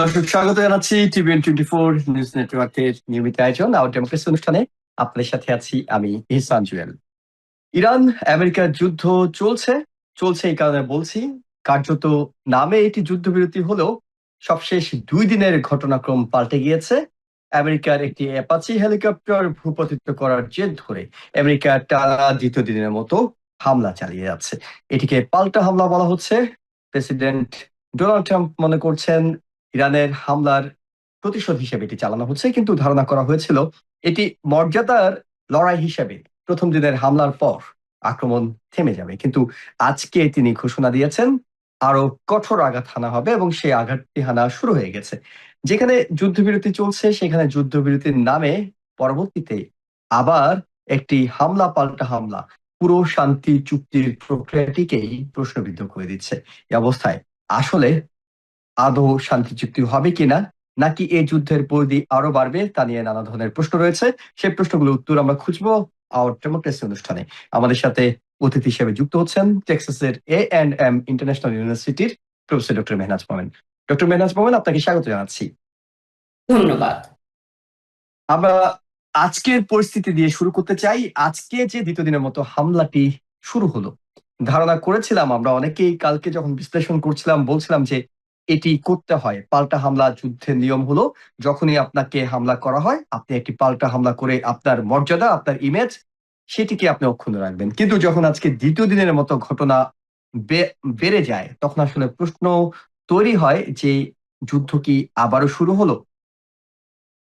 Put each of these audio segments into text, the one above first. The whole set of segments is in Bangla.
দর্শক স্বাগত জানাচ্ছি TVN24 নিউজ নেটওয়ার্কের নিয়মিত আয়োজন আওয়ার ডেমোক্রেসি অনুষ্ঠানে। আপনাদের সাথে আছি আমি ইহসান জুয়েল। ইরান আমেরিকার যুদ্ধ চলছে চলছে এই কারণে বলছি, কার্যত নামে এটি যুদ্ধবিরতি হলেও সবশেষ 2 দিনের ঘটনাক্রম পাল্টে গিয়েছে। আমেরিকার একটি অ্যাপাচি হেলিকপ্টার ভূপাতিত করার জের ধরে আমেরিকা টানা দ্বিতীয় দিনের মতো হামলা চালিয়ে যাচ্ছে। এটিকে পাল্টা হামলা বলা হচ্ছে। প্রেসিডেন্ট ডোনাল্ড ট্রাম্প মনে করছেন ইরানের হামলার প্রতিশোধ হিসেবে এটি চালানো হচ্ছে, কিন্তু ধারণা করা হয়েছিল এটি মর্যাদার লড়াই হিসেবে প্রথম দিনের হামলার পর আক্রমণ থেমে যাবে। কিন্তু আজকে তিনি ঘোষণা দিয়েছেন আরো কঠোর আঘাত হানা হবে এবং সেই আঘাতটি হানা শুরু হয়ে গেছে। যেখানে যুদ্ধবিরতি চলছে সেখানে যুদ্ধবিরতির নামে পরবর্তীতে আবার একটি হামলা পাল্টা হামলা পুরো শান্তি চুক্তির প্রক্রিয়াটিকেই প্রশ্নবিদ্ধ করে দিচ্ছে। এই অবস্থায় আসলে আদৌ শান্তি চুক্তি হবে কিনা, নাকি এই যুদ্ধের পরিধি আরো বাড়বে, তা নিয়ে নানা ধরনের প্রশ্ন রয়েছে। সেই প্রশ্নগুলোর উত্তর আমরা খুঁজবো আওয়ার ডেমোক্রেসি অনুষ্ঠানে। আমাদের সাথে অতিথি হিসেবে যুক্ত হচ্ছেন টেক্সাসের A&M ইন্টারন্যাশনাল ইউনিভার্সিটির প্রফেসর ডক্টর মেহনাজ মোমেন। ডক্টর মেহনাজ মোমেন, আপনাকে স্বাগত জানাচ্ছি। ধন্যবাদ। আমরা আজকের পরিস্থিতি দিয়ে শুরু করতে চাই। আজকে যে দ্বিতীয় দিনের মতো হামলাটি শুরু হলো, ধারণা করেছিলাম আমরা অনেকেই কালকে যখন বিশ্লেষণ করছিলাম, বলছিলাম যে এটি করতে হয়, পাল্টা হামলা যুদ্ধের নিয়ম হলো যখনই আপনাকে হামলা করা হয় আপনি একটি পাল্টা হামলা করে আপনার মর্যাদা, আপনার ইমেজ, সেটিকে আপনি অক্ষুণ্ণ রাখবেন। কিন্তু যখন আজকে দ্বিতীয় দিনের মতো ঘটনা বেড়ে যায়, তখন আসলে প্রশ্ন তৈরি হয় যে যুদ্ধ কি আবারও শুরু হলো?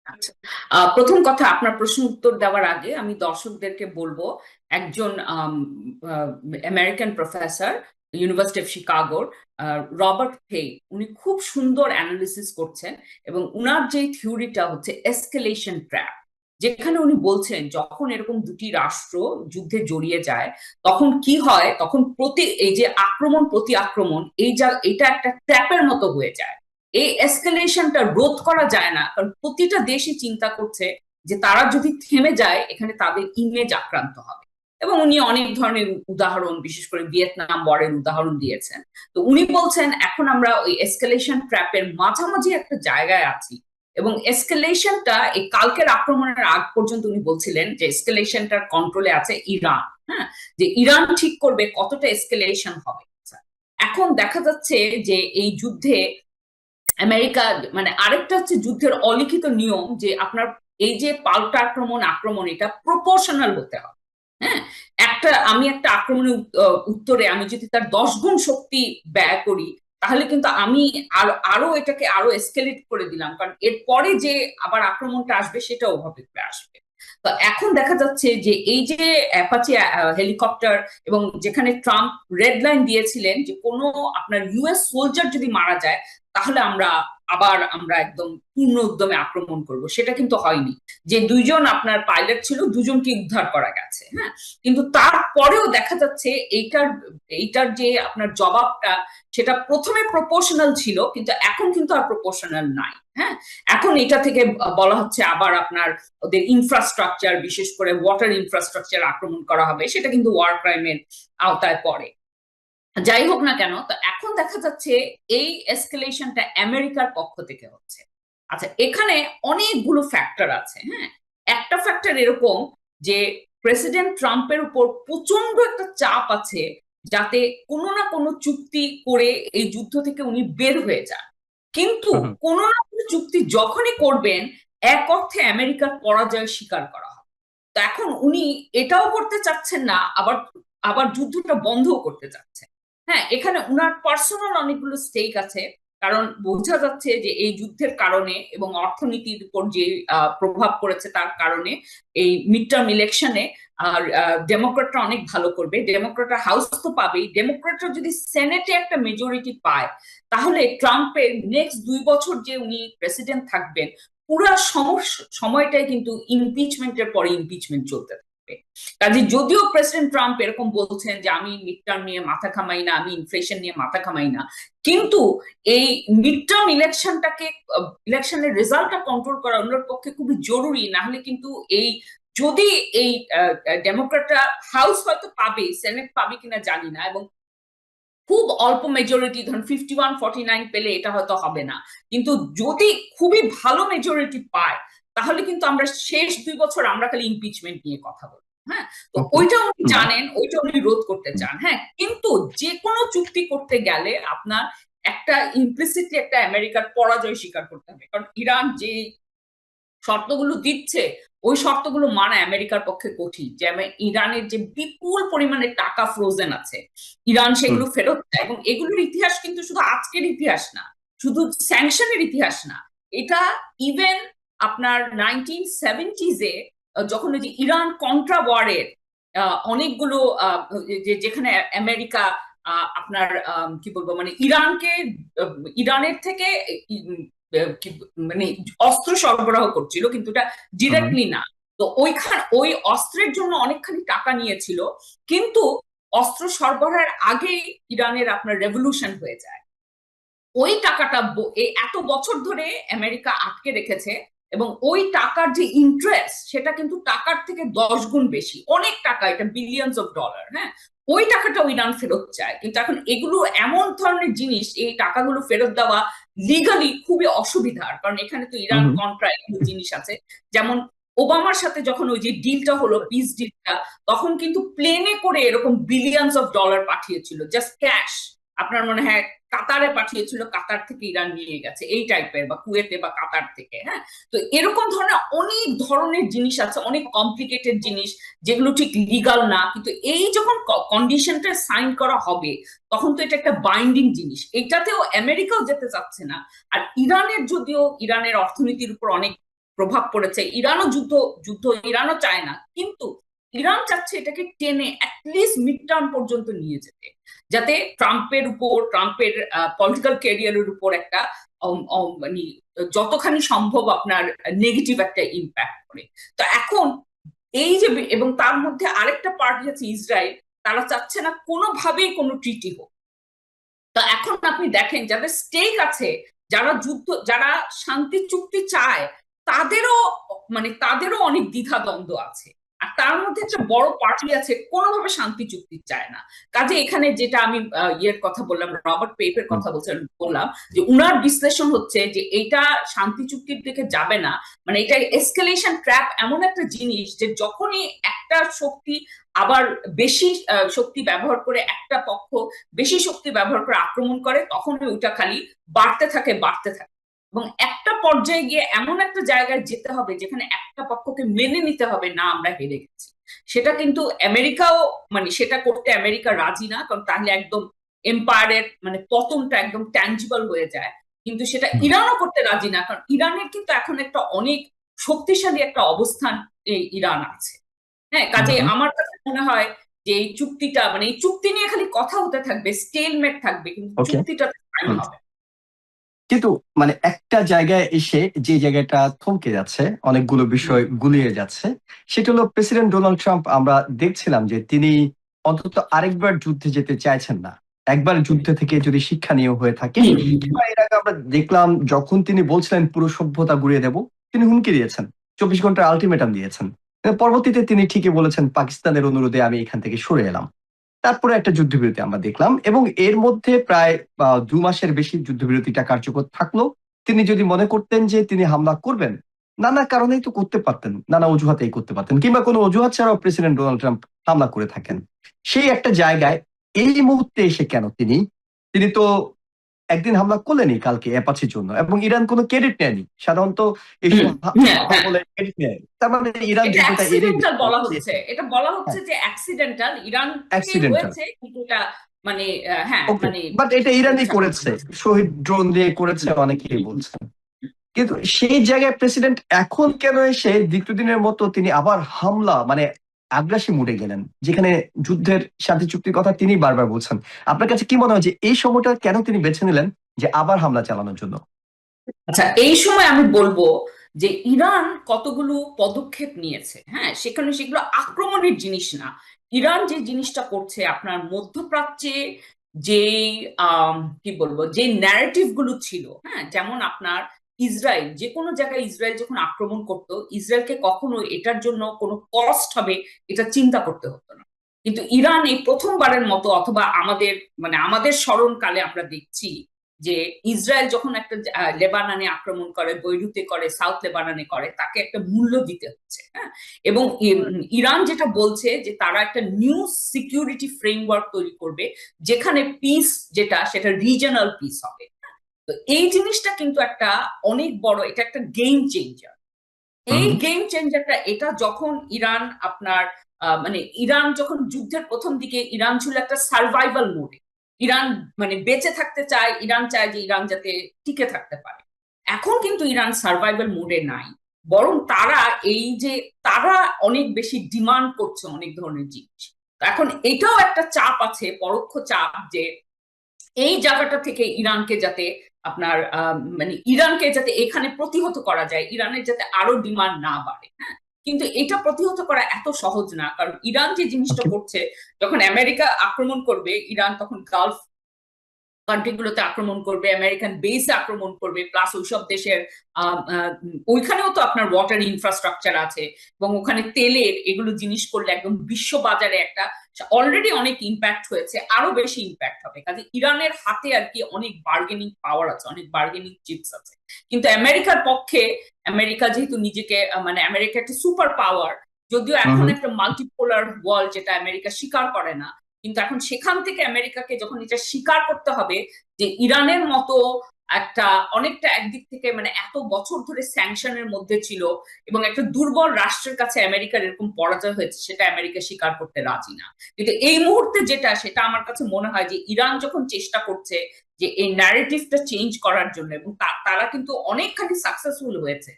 আচ্ছা, প্রথম কথা, আপনার প্রশ্ন উত্তর দেওয়ার আগে আমি দর্শকদেরকে বলবো, একজন আমেরিকান প্রফেসর ইউনিভার্সিটি অফ শিকাগোর রবার্ট ফে, উনি খুব সুন্দর অ্যানালিসিস করছেন এবং উনার যে থিওরিটা হচ্ছে এসকেলেশন ট্র্যাপ, যেখানে উনি বলছেন যখন এরকম দুটি রাষ্ট্র যুদ্ধে জড়িয়ে যায় তখন কি হয়, তখন এই যে আক্রমণ প্রতি আক্রমণ, এটা একটা ট্র্যাপের মতো হয়ে যায়। এই এসকেলেশনটা রোধ করা যায় না, কারণ প্রতিটা দেশই চিন্তা করছে যে তারা যদি থেমে যায় এখানে তাদের ইমেজ আক্রান্ত হবে। এবং উনি অনেক ধরনের উদাহরণ, বিশেষ করে ভিয়েতনাম ওয়ারের উদাহরণ দিয়েছেন। তো উনি বলছেন এখন আমরা ওই এসকেলেশন ট্র্যাপের মাঝামাঝি একটা জায়গায় আছি, এবং এসকেলেশনটা এই কালকের আক্রমণের আগ পর্যন্ত উনি বলছিলেন যে এসকেলেশনটার কন্ট্রোলে আছে ইরান। হ্যাঁ, যে ইরান ঠিক করবে কতটা এসকেলেশন হবে। এখন দেখা যাচ্ছে যে এই যুদ্ধে আমেরিকা, মানে আরেকটা হচ্ছে যুদ্ধের অলিখিত নিয়ম যে আপনার এই যে পাল্টা আক্রমণ আক্রমণ এটা প্রপোর্শনাল হতে হবে। হ্যাঁ, আমি একটা আক্রমণের উত্তরে আমি যদি তার 10 গুণ শক্তি ব্যয় করি, তাহলে কিন্তু আমি আরো আরো এটাকে আরো এসকেলেট করে দিলাম, কারণ এরপরে যে আবার আক্রমণটা আসবে সেটা ওভাবে আসবে। তো এখন দেখা যাচ্ছে যে এই যে অ্যাপাচি হেলিকপ্টার, এবং যেখানে ট্রাম্প রেড লাইন দিয়েছিলেন যে কোনো আপনার ইউএস সোলজার যদি মারা যায় তাহলে আমরা একদম পূর্ণ উদ্যমে আক্রমণ করব, সেটা কিন্তু হয়নি। যে দুইজন আপনার পাইলট ছিল, দুজনকে উদ্ধার করা গেছে। হ্যাঁ, কিন্তু তারপরেও দেখা যাচ্ছে এইটার এইটার যে আপনার জবাবটা, সেটা প্রথমে প্রপোর্শনাল ছিল কিন্তু এখন কিন্তু আর প্রপোর্শনাল নাই। হ্যাঁ, এখন এটা থেকে বলা হচ্ছে আবার আপনার ওদের ইনফ্রাস্ট্রাকচার, বিশেষ করে ওয়াটার ইনফ্রাস্ট্রাকচার আক্রমণ করা হবে, সেটা কিন্তু ওয়ার ক্রাইমের আওতায় পড়ে। যাই হোক না কেন, তো এখন দেখা যাচ্ছে এই এসকেলেশনটা আমেরিকার পক্ষ থেকে হচ্ছে। আচ্ছা, এখানে অনেকগুলো ফ্যাক্টর আছে। হ্যাঁ, একটা ফ্যাক্টর এরকম যে প্রেসিডেন্ট ট্রাম্পের উপর প্রচন্ড একটা চাপ আছে যাতে কোনো না কোনো চুক্তি করে এই যুদ্ধ থেকে উনি বের হয়ে যান। কিন্তু হুম, হুম। কোনো না কোনো চুক্তি যখনই করবেন, এক অর্থে আমেরিকার পরাজয় স্বীকার করা হবে। তো এখন উনি এটাও করতে চাচ্ছেন না, আবার আবার যুদ্ধটা বন্ধও করতে চাচ্ছেন। হ্যাঁ, এখানে উনার পার্সোনাল অনেকগুলো স্টেক আছে, কারণ বোঝা যাচ্ছে যে এই যুদ্ধের কারণে এবং অর্থনীতির উপর যে প্রভাব পড়েছে তার কারণে এই মিড টার্ম ইলেকশনে আর ডেমোক্রেটরা অনেক ভালো করবে। ডেমোক্রেটরা হাউস তো পাবেই, ডেমোক্রেটরা যদি সেনেটে একটা মেজরিটি পায় তাহলে ট্রাম্পের নেক্সট 2 বছর যে উনি প্রেসিডেন্ট থাকবেন, পুরা সময়টাই কিন্তু ইমপিচমেন্টের পরে ইমপিচমেন্ট চলতে থাকবে। কাজে যদিও প্রেসিডেন্ট ট্রাম্প এরকম বলছেন যে আমি মিড টার্ম নিয়ে মাথা ঘামাই না, আমি ইনফ্লেশন নিয়ে মাথা ঘামাই না, কিন্তু এই মিড টার্ম ইলেকশনের রেজাল্টটা কন্ট্রোল করা ওনার পক্ষে খুবই জরুরি। না হলে কিন্তু এই যদি এই ডেমোক্রেটরা হাউস হয়তো পাবে, সেনেট পাবে কিনা জানি না, এবং খুব অল্প মেজরিটি, ধরুন 51-49 পেলে এটা হয়তো হবে না, কিন্তু যদি খুবই ভালো মেজরিটি পায় তাহলে কিন্তু আমরা শেষ 2 বছর আমরা খালি ইমপিচমেন্ট নিয়ে কথা বলবো। হ্যাঁ, তো ওকে। ওইটা উনি জানেন, ওইটা উনি রোধ করতে চান। হ্যাঁ, কিন্তু যে কোনো চুক্তি করতে গেলে আপনার একটা ইমপ্লিসিটলি একটা আমেরিকার পরাজয় স্বীকার করতে হবে, কারণ ইরান যে শর্তগুলো দিচ্ছে ওই শর্তগুলো মানা আমেরিকার পক্ষে কঠিন। যেমন ইরানের যে বিপুল পরিমাণে টাকা ফ্রোজেন আছে, ইরান সেগুলো ফেরত দেয়, এবং এগুলোর ইতিহাস কিন্তু শুধু আজকের ইতিহাস না, শুধু স্যাংশনের ইতিহাস না, এটা ইভেন আপনার 1970s-এ যখন ওই যে ইরান কন্ট্রা ওয়ারের অনেকগুলো যেখানে আমেরিকা আপনার কি বলবো মানে ইরানকে ইরানের থেকে মানে অস্ত্র সরবরাহ করছিল, কিন্তু এটা ডিরেক্টলি না। তো ওই অস্ত্রের জন্য অনেকখানি টাকা নিয়েছিল, কিন্তু অস্ত্র সরবরাহের আগেই ইরানের আপনার রেভলিউশন হয়ে যায়। ওই টাকাটা এত বছর ধরে আমেরিকা আটকে রেখেছে, এবং ওই টাকার যে ইন্টারেস্ট সেটা কিন্তু টাকার থেকে 10 গুণ বেশি, অনেক টাকা, এটা বিলিয়নস অফ ডলার। হ্যাঁ, ওই টাকাটা ইরান ফেরত চায়, কিন্তু এখন এগুলো এমন ধরনের জিনিস, এই টাকাগুলো ফেরত দেওয়া লিগালি খুবই অসুবিধার, কারণ এখানে তো ইরান কন্ট্রা এগুলো জিনিস আছে। যেমন ওবামার সাথে যখন ওই যে ডিলটা হলো, পিস ডিলটা, তখন কিন্তু প্লেনে করে এরকম বিলিয়নস অফ ডলার পাঠিয়েছিল, জাস্ট ক্যাশ। আপনার মনে হয় কাতারে পাঠিয়েছিল, কাতার থেকে ইরান নিয়ে গেছে, এই টাইপের, বা কুয়েতে বা কাতার থেকে। হ্যাঁ, তো এরকম ধরনের অনেক ধরনের জিনিস আছে, অনেক কমপ্লিকেটেড জিনিস যেগুলো ঠিক লিগাল না, কিন্তু এই যখন কন্ডিশনটা সাইন করা হবে তখন তো এটা একটা বাইন্ডিং জিনিস, এটাতেও আমেরিকাও যেতে চাচ্ছে না। আর ইরানের, যদিও ইরানের অর্থনীতির উপর অনেক প্রভাব পড়েছে, ইরানও যুদ্ধ যুদ্ধ ইরানও চায় না, কিন্তু ইরান চাচ্ছে এটাকে টেনে অ্যাটলিস্ট মিড টার্ম পর্যন্ত নিয়ে যেতে, যাতে ট্রাম্পের পলিটিক্যাল ক্যারিয়ারের উপর একটা মানে যতখানি সম্ভব আপনার নেগেটিভ একটা ইম্প্যাক্ট করে। তো এখন এই যে, এবং তার মধ্যে আরেকটা পার্টি আছে ইসরায়েল, তারা চাচ্ছে না কোনোভাবেই কোনো ট্রিটি হোক। তো এখন আপনি দেখেন যাদের স্টেক আছে, যারা শান্তি চুক্তি চায়, তাদেরও তাদেরও অনেক দ্বিধাদ্বন্দ্ব আছে। আর তার মধ্যে একটা বড় পার্টি আছে কোনোভাবে শান্তি চুক্তি চায় না। কাজে এখানে যেটা আমি ইয়ের কথা বললাম, রবার্ট পেপের কথা বললাম, যে উনার বিশ্লেষণ হচ্ছে যে এটা শান্তি চুক্তির দিকে যাবে না, মানে এটা এসকেলেশন ট্র্যাপ, এমন একটা জিনিস যে যখনই একটা শক্তি আবার বেশি শক্তি ব্যবহার করে, একটা পক্ষ বেশি শক্তি ব্যবহার করে আক্রমণ করে, তখন ওইটা খালি বাড়তে থাকে বাড়তে থাকে, এবং একটা পর্যায়ে গিয়ে এমন একটা জায়গায় যেতে হবে যেখানে একটা পক্ষকে মেনে নিতে হবে, না আমরা হেরে গেছি। সেটা কিন্তু আমেরিকাও, মানে সেটা করতে আমেরিকা রাজি না, কারণ তাহলে একদম এম্পায়ারের মানে পতনটা একদম ট্যাঞ্জিবল হয়ে যায়। কিন্তু সেটা ইরানও করতে রাজি না, কারণ ইরানের কিন্তু এখন একটা অনেক শক্তিশালী একটা অবস্থান এই ইরান আছে। হ্যাঁ, কাজে আমার কাছে মনে হয় যে এই চুক্তিটা, মানে এই চুক্তি নিয়ে খালি কথা হতে থাকবে, স্টেলমেট থাকবে, কিন্তু চুক্তিটা সাইন হবে। কিন্তু মানে একটা জায়গায় এসে যে জায়গাটা থমকে যাচ্ছে, অনেকগুলো বিষয় গুলিয়ে যাচ্ছে, সেটা হলো প্রেসিডেন্ট ডোনাল্ড ট্রাম্প। আমরা দেখছিলাম যে তিনি অন্তত আরেকবার যুদ্ধে যেতে চাইছেন না। একবার যুদ্ধ থেকে যদি শিক্ষা নিয়ে হয়ে থাকে, এর আগে আমরা দেখলাম যখন তিনি বলছিলেন পুরো সভ্যতা গুড়িয়ে দেব, তিনি হুমকি দিয়েছেন, 24 ঘন্টার আলটিমেটাম দিয়েছেন। পরবর্তীতে তিনি ঠিকই বলেছেন, পাকিস্তানের অনুরোধে আমি এখান থেকে সরে এলাম। তারপরে একটা যুদ্ধবিরতি আমরা দেখলাম, এবং এর মধ্যে প্রায় 2 মাসের বেশি যুদ্ধবিরতিটা কার্যকর থাকলো। তিনি যদি মনে করতেন যে তিনি হামলা করবেন, নানা কারণেই তো করতে পারতেন, নানা অজুহাতেই করতে পারতেন, কিংবা কোনো অজুহাত ছাড়াও প্রেসিডেন্ট ডোনাল্ড ট্রাম্প হামলা করে থাকেন। সেই একটা জায়গায় এই মুহূর্তে এসে কেন তিনি তিনি তো একদিন হামলা করলেনই কালকে অ্যাপাচির জন্য, এবং ইরান কোনো ক্রেডিট নেয়নি সাধারণত এইসব ক্রেডিট নেয়। তার মানে ইরান এটা যুদ্ধটা এড়িয়ে অ্যাক্সিডেন্টাল বলা হচ্ছে, এটা বলা হচ্ছে হ্যাঁ, যে অ্যাক্সিডেন্টাল, ইরান থেকে অ্যাক্সিডেন্টাল। হয়েছে, কিন্তু এটা মানে হ্যাঁ ওকে, মানে বাট এটা ইরানই করেছে, শহীদ ড্রোন দিয়ে করেছে অনেকেই বলছেন। কিন্তু সেই জায়গায় প্রেসিডেন্ট এখন কেন এসে দ্বিতীয় দিনের মতো তিনি আবার হামলা, মানে আগ্রাসী মুডে গেলেন, যেখানে যুদ্ধের শান্তি চুক্তির কথা তিনি বারবার বলছেন? আপনার কাছে কি মনে হয় যে এই সময়টা কেন তিনি বেছে নিলেন যে আবার হামলা চালানোর জন্য? আচ্ছা, এই সময় আমি বলবো যে ইরান কতগুলো পদক্ষেপ নিয়েছে। হ্যাঁ, সেগুলো আক্রমণের জিনিস না। ইরান যে জিনিসটা করছে আপনার মধ্যপ্রাচ্যে, যে কি বলবো, যে ন্যারেটিভ গুলো ছিল, হ্যাঁ, যেমন আপনার ইসরায়েল, যে কোনো জায়গায় ইসরায়েল যখন আক্রমণ করতো, ইসরায়েলকে কখনো এটার জন্য কোনো কস্ট হবে এটা চিন্তা করতে হতো না, কিন্তু ইরান এই প্রথমবারের মতো, অথবা আমাদের স্মরণকালে আমরা দেখছি যে ইসরায়েল যখন একটা লেবাননে আক্রমণ করে, বৈরুতে করে, সাউথ লেবাননে করে, তাকে একটা মূল্য দিতে হচ্ছে। হ্যাঁ, এবং ইরান যেটা বলছে যে তারা একটা নিউ সিকিউরিটি ফ্রেমওয়ার্ক তৈরি করবে, যেখানে পিস যেটা সেটা রিজিয়নাল পিস হবে। তো এই জিনিসটা কিন্তু একটা অনেক বড়, এটা একটা গেম চেঞ্জার। হুম এই হুম। গেম চেঞ্জারটা, এটা যখন ইরান আপনার ইরান যখন যুদ্ধের প্রথম দিকে ইরান ছিল একটা সার্ভাইভাল মোডে। ইরান বেঁচে থাকতে চায়, ইরান চায় যে ইরান যাতে টিকে থাকতে পারে। এখন কিন্তু ইরান সার্ভাইভাল মোডে নাই, বরং তারা এই যে তারা অনেক বেশি ডিমান্ড করছে অনেক ধরনের জিনিস। তো এখন এটাও একটা চাপ আছে, পরোক্ষ চাপ, যে এই জায়গাটা থেকে ইরানকে যাতে ইরানকে যাতে এখানে প্রতিহত করা যায়, ইরানের যাতে আরো ডিমান্ড না বাড়ে। হ্যাঁ, কিন্তু এটা প্রতিহত করা এত সহজ না, কারণ ইরান যে জিনিসটা ওকে। করছে, যখন আমেরিকা আক্রমণ করবে, ইরান তখন গালফ কান্ট্রিগুলোতে আক্রমণ করবে, আমেরিকান বেসে আক্রমণ করবে, প্লাস ওইসব দেশের ওইখানেও তো আপনার ওয়াটার ইনফ্রাস্ট্রাকচার আছে, এবং ওখানে তেলের এগুলো জিনিস করলে একদম বিশ্ব বাজারে একটা অলরেডি অনেক ইম্প্যাক্ট হয়েছে, আরো বেশি ইম্প্যাক্ট হবে। কাজে ইরানের হাতে আর কি অনেক বার্গেনিং পাওয়ার আছে, অনেক বার্গেনিং চিপস আছে। কিন্তু আমেরিকার পক্ষে, আমেরিকা যেহেতু নিজেকে আমেরিকা একটা সুপার পাওয়ার, যদিও হুম এখন হুম। একটা মাল্টিপোলার ওয়ার্ল্ড, যেটা আমেরিকা স্বীকার করে না, কিন্তু এখন সেখান থেকে আমেরিকাকে যখন এটা স্বীকার করতে হবে যে ইরানের মতো একটা অনেকটা একদিক থেকে এত বছর ধরে স্যাংশনের মধ্যে ছিল, এবং একটা দুর্বল রাষ্ট্রের কাছে আমেরিকার এরকম পরাজয় হয়েছে, সেটা আমেরিকা স্বীকার করতে রাজি না। কিন্তু এই মুহূর্তে যেটা, সেটা আমার কাছে মনে হয় যে ইরান যখন চেষ্টা করছে যে এই ন্যারেটিভটা চেঞ্জ করার জন্য, এবং তারা কিন্তু অনেকখানি সাকসেসফুল হয়েছে,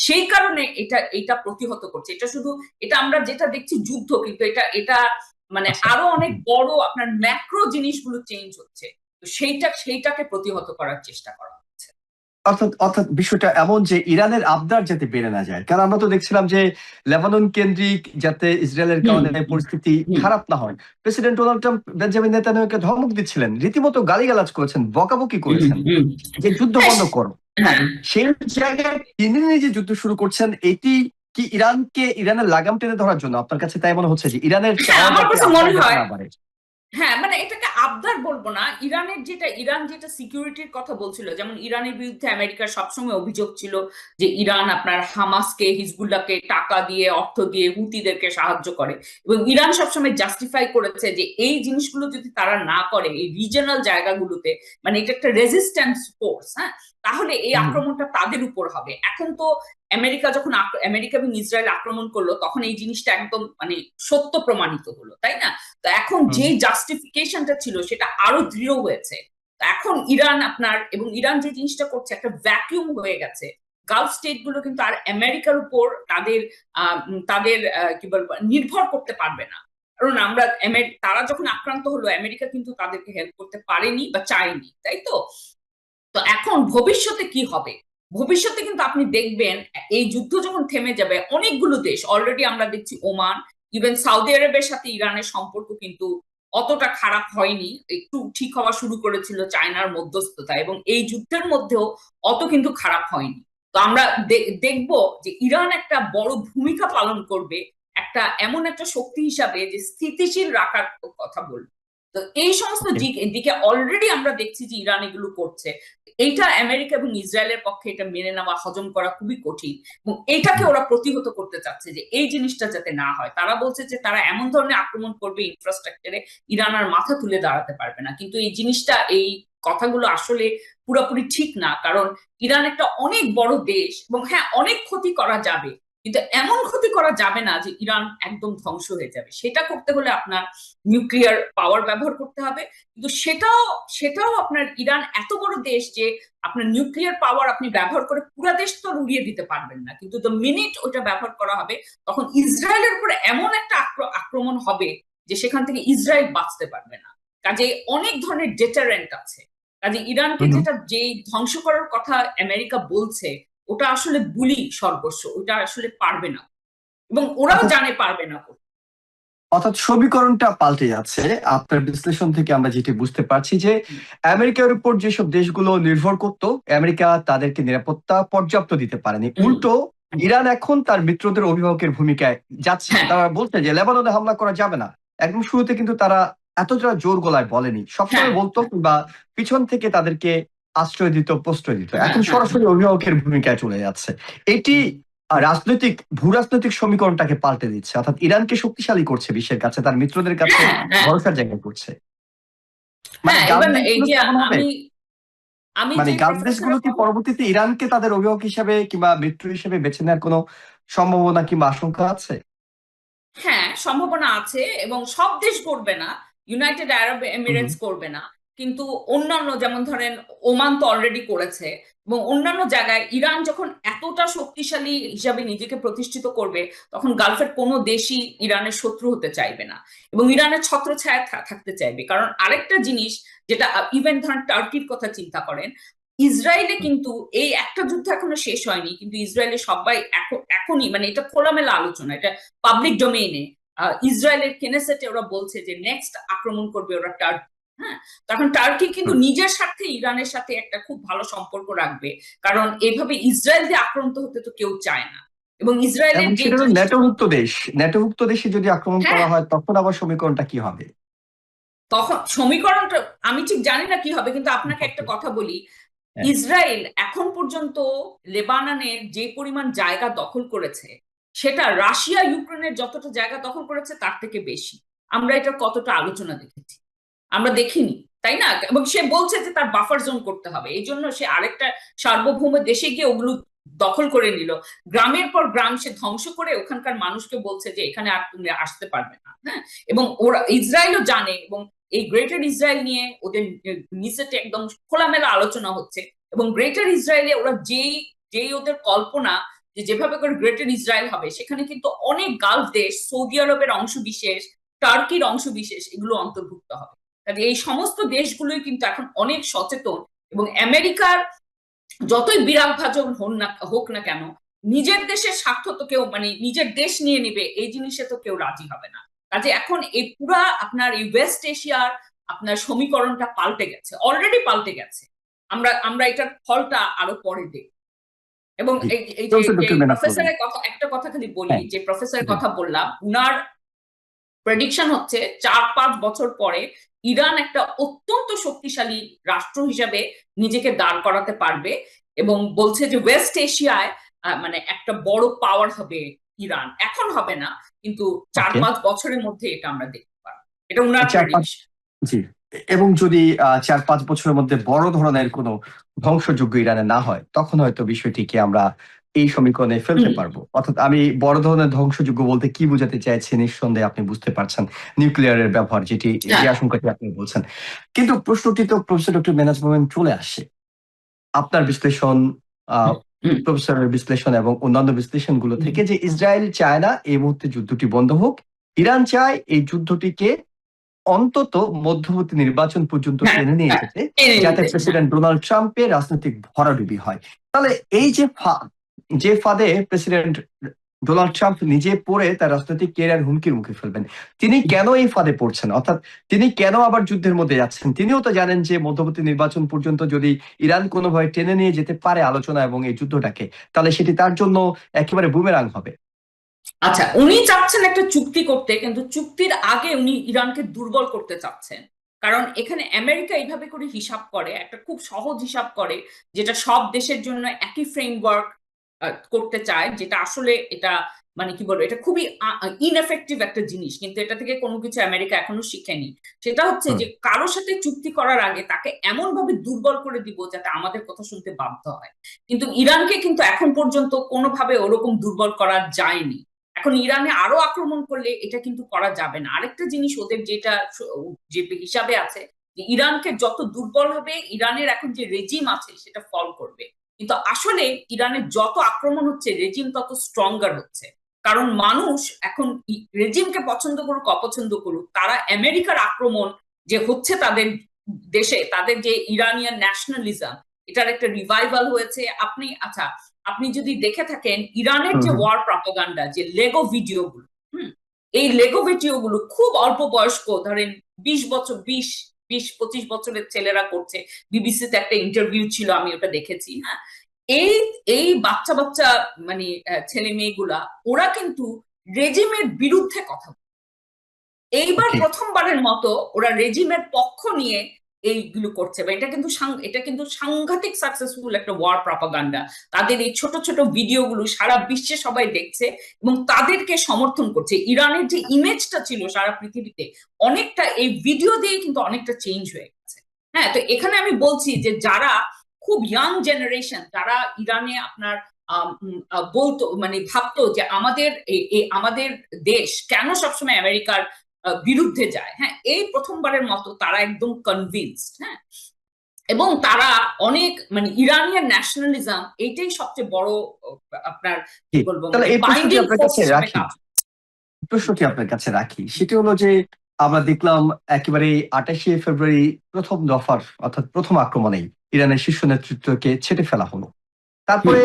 সেই কারণে এটা প্রতিহত করছে। এটা শুধু, এটা আমরা যেটা দেখছি যুদ্ধ, কিন্তু এটা এটা আচ্ছা। আরো অনেক বড় আপনার ম্যাক্রো জিনিসগুলো চেঞ্জ হচ্ছে। তো সেইটাকে প্রতিহত করার চেষ্টা করা হচ্ছে। অর্থাৎ অর্থাৎ বিষয়টা এমন যে ইরানের আবদার যাতে বেড়ে না যায়, কারণ আমরা তো দেখছিলাম যে লেবানন কেন্দ্রিক যাতে ইসরায়েলের হুম কারণে পরিস্থিতি হুম খারাপ না হয়, প্রেসিডেন্ট ডোনাল্ড ট্রাম্প বেঞ্জামিন নেতানিয়াহুকে ধমক দিচ্ছিলেন, রীতিমতো গালিগালাজ করেছেন, বকাবকি হুম করেছেন হুম। যে যুদ্ধ হ্যাঁ বন্ধ করো। হ্যাঁ সেই জায়গায় তিনি নিজে যুদ্ধ শুরু করছেন, এটি কি ইরানের লাগাম টেনে ধরার জন্য? আপনার কাছে তাই মনে হচ্ছে যে ইরানের হ্যাঁ, চাওয়া আমার যাতে কাছে আবদার মনে যাতে হয়। না বাড়ে? হ্যাঁ, এটাকে আবদার বলবো না। ইরান যেটা সিকিউরিটির কথা বলছিল, যেমন ইরানের বিরুদ্ধে আমেরিকার সবসময় অভিযোগ ছিল যে ইরান আপনার হামাসকে, হিজবুল্লাহকে টাকা দিয়ে, অর্থ দিয়ে হুতিদেরকে সাহায্য করে, এবং ইরান সবসময় জাস্টিফাই করেছে যে এই জিনিসগুলো যদি তারা না করে এই রিজিয়নাল জায়গাগুলোতে, এটা একটা রেজিস্ট্যান্স ফোর্স, হ্যাঁ, তাহলে এই হুম আক্রমণটা তাদের উপর হবে। এখন তো আমেরিকা এবং ইসরায়েল আক্রমণ করলো, তখন এই জিনিসটা একদম সত্য প্রমাণিত হলো, তাই না? তো এখন হুম। যে জাস্টিফিকেশনটা ছিল সেটা আরো দৃঢ় হয়েছে। তো এখন ইরান ইরান যে জিনিসটা করছে, একটা ভ্যাকিউম হয়ে গেছে। গালফ স্টেট গুলো কিন্তু আর আমেরিকার উপর তাদের কি বলবো নির্ভর করতে পারবে না, কারণ তারা যখন আক্রান্ত হলো, আমেরিকা কিন্তু তাদেরকে হেল্প করতে পারেনি বা চায়নি, তাই তো? তো এখন ভবিষ্যতে কি হবে? ভবিষ্যতে কিন্তু আপনি দেখবেন, এই যুদ্ধ যখন থেমে যাবে, অনেকগুলো দেশ অলরেডি আমরা দেখছি, ওমান, ইভেন সৌদি আরবের সাথে ইরানের সম্পর্ক কিন্তু অতটা খারাপ হয়নি, একটু ঠিক হওয়া শুরু করেছিল চায়নার মধ্যস্থতা, এবং এই যুদ্ধের মধ্যেও অত কিন্তু খারাপ হয়নি। তো আমরা দেখবো যে ইরান একটা বড় ভূমিকা পালন করবে, এমন একটা শক্তি হিসাবে যে স্থিতিশীল রাখার কথা বলবে। তো এই সমস্ত ওকে। দিকে অলরেডি আমরা দেখছি যে ইরান এগুলো করছে। এইটা আমেরিকা এবং ইসরায়েলের পক্ষে এটা মেনে নেওয়া, হজম করা খুবই কঠিন, এবং এইটাকে ওরা প্রতিহত করতে চাচ্ছে যে এই জিনিসটা যাতে না হয়। তারা বলছে যে তারা এমন ধরনের আক্রমণ করবে ইনফ্রাস্ট্রাকচারে, ইরান আর মাথা তুলে দাঁড়াতে পারবে না। কিন্তু এই জিনিসটা, এই কথাগুলো আসলে পুরোপুরি ঠিক না, কারণ ইরান একটা অনেক বড় দেশ, এবং হ্যাঁ, অনেক ক্ষতি করা যাবে, কিন্তু এমন ক্ষতি করা যাবে না যে ইরান একদম ধ্বংস হয়ে যাবে। সেটা করতে হলে আপনার নিউক্লিয়ার পাওয়ার ব্যবহার করতে হবে, কিন্তু সেটাও আপনার, ইরান এত বড় দেশ যে আপনার নিউক্লিয়ার পাওয়ার আপনি ব্যবহার করে পুরো দেশ তো উড়িয়ে দিতে পারবেন না, কিন্তু দ্য মিনিট ওটা ব্যবহার করা হবে, তখন ইসরায়েলের উপরে এমন একটা আক্রমণ হবে যে সেখান থেকে ইসরায়েল বাঁচতে পারবে না। কাজে অনেক ধরনের ডেটারেন্ট আছে। কাজে ইরানকে হুম হুম। যে ধ্বংস করার কথা আমেরিকা বলছে, ওটা আসলে বুলি সর্বস্ব, ওটা আসলে পারবে না, এবং ওরাও অর্থাৎ জানে পারবে না। অর্থাৎ সমীকরণটা পাল্টে যাচ্ছে। আপনার বিশ্লেষণ থেকে আমরা যেটি বুঝতে পারছি যে আমেরিকার উপর যেসব দেশগুলো নির্ভর করত, আমেরিকা তাদেরকে নিরাপত্তা পর্যাপ্ত দিতে পারেনি, হুম, উল্টো ইরান এখন তার মিত্রদের অভিভাবকের ভূমিকায় যাচ্ছে। হ্যাঁ তারা বলছে যে লেবাননে হামলা করা যাবে না, একদম শুরুতে কিন্তু তারা এতটা জোর গলায় বলেনি, হ্যাঁ সবসময় বলতো কিংবা পিছন থেকে তাদেরকে আশ্রয় দিত, প্রশ্রয় দিত। হ্যাঁ এখন হ্যাঁ সরাসরি অভিভাবকের ভূমিকায় চলে যাচ্ছে। এটি ভূ রাজনৈতিক সমীকরণটাকে পাল্টে দিচ্ছে, অর্থাৎ ইরানকে শক্তিশালী করছে বিশ্বের কাছে, তার মিত্রদের কাছে হ্যাঁ হ্যাঁ ভরসার জায়গা করছে। মানে হ্যাঁ গালফ এবার এই দেশগুলো যে কি এমন হবে? আমি আমি মানে যে গালফ দেশগুলো প্রফেসরের কি পরবর্তীতে ইরানকে তাদের অভিভাবক হিসেবে কিংবা মিত্র হিসেবে বেছে নেওয়ার কোনো সম্ভাবনা কিংবা আশঙ্কা আছে? হ্যাঁ সম্ভাবনা আছে, এবং সব দেশ করবে না, ইউনাইটেড আরব হুম, এমিরেটস করবে না, কিন্তু অন্যান্য যেমন ধরেন ওমান তো অলরেডি করেছে, এবং অন্যান্য জায়গায় ইরান যখন এতটা শক্তিশালী হিসাবে নিজেকে প্রতিষ্ঠিত করবে, তখন গালফের কোনো দেশই ইরানের শত্রু হতে চাইবে না এবং ইরানের ছত্রছায়া থাকতে চাইবে। কারণ আরেকটা জিনিস যেটা, ইভেন ধরেন টার্কির কথা চিন্তা করেন, ইসরায়েলে কিন্তু এই একটা যুদ্ধ এখনো শেষ হয়নি, কিন্তু ইসরায়েলে সবাই এখনই মানে এটা খোলামেলা আলোচনা, এটা পাবলিক ডোমেইনে, ইসরায়েলের কেনেসেটে ওরা বলছে যে নেক্সট আক্রমণ করবে ওরা টার্কি। হ্যাঁ, তখন টার্কি কিন্তু হুম। নিজের স্বার্থে ইরানের সাথে একটা খুব ভালো সম্পর্ক রাখবে, কারণ এভাবে ইসরায়েল দিয়ে আক্রান্ত হতে তো কেউ চায় না। এবং ইসরায়েলের এবং যে সেটা হলো জিনিসটা, ন্যাটোভুক্ত দেশ, ন্যাটোভুক্ত দেশে যদি আক্রমণ হ্যাঁ করা হয় তখন আবার সমীকরণটা কি হবে? তখন সমীকরণটা আমি ঠিক জানি না কি হবে, কিন্তু আপনাকে একটা কথা বলি, হ্যাঁ, ইসরায়েল এখন পর্যন্ত লেবাননের যে পরিমাণ জায়গা দখল করেছে, সেটা রাশিয়া ইউক্রেনের যতটা জায়গা দখল করেছে তার থেকে বেশি। আমরা এটার কতটা আলোচনা দেখেছি? আমরা দেখিনি, তাই না? এবং সে বলছে যে তার বাফার জোন করতে হবে, এই জন্য সে আরেকটা সার্বভৌম দেশে গিয়ে ওগুলো দখল করে নিল, গ্রামের পর গ্রাম সে ধ্বংস করে ওখানকার মানুষকে বলছে যে এখানে আর তুমি আসতে পারবে না। হ্যাঁ, এবং ওরা ইসরায়েলও জানে, এবং এই গ্রেটার ইসরায়েল নিয়ে ওদের নিচেতে একদম খোলামেলা আলোচনা হচ্ছে, এবং গ্রেটার ইসরায়েলে ওরা যেই যেই ওদের কল্পনা যে যেভাবে করে গ্রেটার ইসরায়েল হবে, সেখানে কিন্তু অনেক গালফ দেশ, সৌদি আরবের অংশ বিশেষ, টার্কির অংশ বিশেষ এগুলো অন্তর্ভুক্ত হবে। কাজে এই সমস্ত দেশগুলোই কিন্তু এখন অনেক সচেতন, এবং আমেরিকার যতই বিরাগ ভাজন হোক না কেন, নিজের দেশের স্বার্থ তো কেউ মানে নিজের দেশ নিয়ে নিবে এই জিনিসে তো কেউ রাজি হবে না। কাজে এখন এই পুরা আপনার এই ওয়েস্ট এশিয়ার আপনার সমীকরণটা পাল্টে গেছে, অলরেডি পাল্টে গেছে। আমরা আমরা এটার ফলটা আরো পরে দেখব। এবং জি। এই এই যে চলছে যে ডক্টর মেনাফ রবিন। প্রফেসরের কথা, একটা কথা খালি বলি, হ্যাঁ, যে প্রফেসরের জি। কথা বললাম, উনার প্রেডিকশন হচ্ছে 4-5 বছর পরে ইরান একটা অত্যন্ত শক্তিশালী রাষ্ট্র হিসাবে নিজেকে দাঁড় করাতে পারবে, এবং বলছে যে ওয়েস্ট এশিয়ায় মানে একটা বড় পাওয়ার হবে ইরান। এখন হবে না, কিন্তু চার ওকে। পাঁচ বছরের মধ্যে এটা আমরা দেখতে পারবো। এটা উনার 4-5, প্রেডিকশন। জি। এবং যদি 4-5 বছরের মধ্যে বড় ধরনের কোনো ধ্বংসযজ্ঞ ইরানে না হয়, তখন হয়তো বিষয়টিকে আমরা এই সমীকরণে ফেলতে পারবো। অর্থাৎ আমি বড় ধরনের ধ্বংসযজ্ঞ বলতে কি বোঝাতে চাইছি নিঃসন্দেহে আপনি বুঝতে পারছেন। নিউক্লিয়ারের ব্যবহার, যে হ্যাঁ। আশঙ্কাটি আপনি বলছেন। কিন্তু প্রশ্নটি তো প্রফেসর ডক্টর মেনাজ মোমেন চলে আসে। আপনার বিশ্লেষণ, আহ হুম, হুম, প্রফেসরের বিশ্লেষণ এবং অন্যান্য বিশ্লেষণগুলো থেকে যে ইসরায়েল চায় না এই মুহূর্তে যুদ্ধটি বন্ধ হোক, ইরান চায় এই যুদ্ধটিকে অন্তত মধ্যবর্তী নির্বাচন পর্যন্ত হ্যাঁ টেনে নিয়ে হ্যাঁ যেতে, টেনে যাতে নিতে, হ্যাঁ। প্রেসিডেন্ট ডোনাল্ড ট্রাম্পের রাজনৈতিক ভরাডুবি হয়। তাহলে এই যে ফাঁদে প্রেসিডেন্ট ডোনাল্ড ট্রাম্প নিজে পড়ে তার রাজনৈতিক ক্যারিয়ার হুমকির মুখে ফেলবেন, তিনি কেন এই ফাঁদে পড়ছেন? অর্থাৎ তিনি কেন আবার যুদ্ধের মধ্যে যাচ্ছেন? তিনিও তো জানেন যে মধ্যবর্তী নির্বাচন পর্যন্ত যদি ইরান কোনোভাবে টেনে নিয়ে যেতে পারে আলোচনা এবং এই যুদ্ধটাকে, তাহলে সেটি তার জন্য একেবারে বুমেরাং হবে। আচ্ছা, উনি চাচ্ছেন একটা চুক্তি করতে, কিন্তু চুক্তির আগে উনি ইরানকে দুর্বল করতে চাচ্ছেন। কারণ এখানে আমেরিকা এইভাবে করে হিসাব করে, একটা খুব সহজ হিসাব করে, যেটা সব দেশের জন্য একই ফ্রেমওয়ার্ক করতে চায়, যেটা আসলে এটা মানে কি বলবো, এটা খুবই ইনএফেক্টিভ একটা জিনিস, কিন্তু এটা থেকে কোনো কিছু আমেরিকা এখনো শিখেনি। সেটা হচ্ছে হুম। যে কারোর সাথে চুক্তি করার আগে তাকে এমন ভাবে দুর্বল করে দিব যাতে আমাদের কথা শুনতে বাধ্য হয়। কিন্তু ইরানকে কিন্তু এখন পর্যন্ত কোনোভাবে ওরকম দুর্বল করা যায়নি। এখন ইরানে আরো আক্রমণ করলে এটা কিন্তু করা যাবে না। আরেকটা জিনিস ওদের যেটা যে হিসাবে আছে, যে ইরানকে যত দুর্বল হবে, ইরানের এখন যে রেজিম আছে সেটা ফল করবে। কিন্তু আসলে ইরানের যত আক্রমণ হচ্ছে, রেজিম তত স্ট্রঙ্গার হচ্ছে। কারণ মানুষ এখন রেজিমকে পছন্দ করুক অপছন্দ করুক, তারা আমেরিকার আক্রমণ যে হচ্ছে তাদের দেশে, তাদের যে ইরানিয়ান ন্যাশনালিজম, এটার একটা রিভাইভাল হয়েছে। আপনি আচ্ছা, আপনি যদি দেখে থাকেন ইরানের হুম, যে হুম। ওয়ার প্রপাগান্ডা, যে লেগো ভিডিও গুলো, এই লেগো ভিডিও গুলো খুব অল্প বয়স্ক, ধরেন 20 বছর, 20-25 বছরের ছেলেরা করছে। বিবিসিতে একটা ইন্টারভিউ ছিল, আমি ওটা দেখেছি। হ্যাঁ, এই এই বাচ্চা বাচ্চা মানে ছেলে মেয়েগুলা, ওরা কিন্তু রেজিমের বিরুদ্ধে কথা বলে। এইবার ওকে। প্রথমবারের মতো ওরা রেজিমের পক্ষ নিয়ে এইগুলো করছে, বা এটা কিন্তু সাংঘাতিক সাকসেসফুল একটা ওয়ার প্রপাগান্ডা। তাদের এই ছোট ছোট ভিডিওগুলো সারা বিশ্বে সবাই দেখছে এবং তাদেরকে সমর্থন করছে। ইরানের যে ইমেজটা ছিল সারা পৃথিবীতে অনেকটা এই ভিডিও দিয়ে কিন্তু অনেকটা চেঞ্জ হয়ে গেছে। হ্যাঁ, তো এখানে আমি বলছি যে যারা খুব ইয়াং জেনারেশন, যারা ইরানে আপনার বলতো, মানে ভাবতো যে আমাদের দেশ কেন সবসময় আমেরিকার বিরুদ্ধে যায়, হ্যাঁ, এই প্রথমবারের মতো তারা একদম কনভিন্সড। হ্যাঁ, এবং তারা অনেক, মানে ইরানিয়ান ন্যাশনালিজম এইটাই সবচেয়ে বড় আপনার কি জি, বলবো, তাহলে মানে এই প্রশ্নটি বাইন্ডিং আপনার ফোর্স কাছে হিসেবে রাখি, কাজ। প্রশ্নটি আপনার কাছে রাখি, সেটি হলো যে আমরা দেখলাম একেবারে 28শে ফেব্রুয়ারি প্রথম দফার অর্থাৎ প্রথম আক্রমণেই ইরানের শীর্ষ নেতৃত্বকে ছেঁটে ফেলা হলো। হুম। তারপরে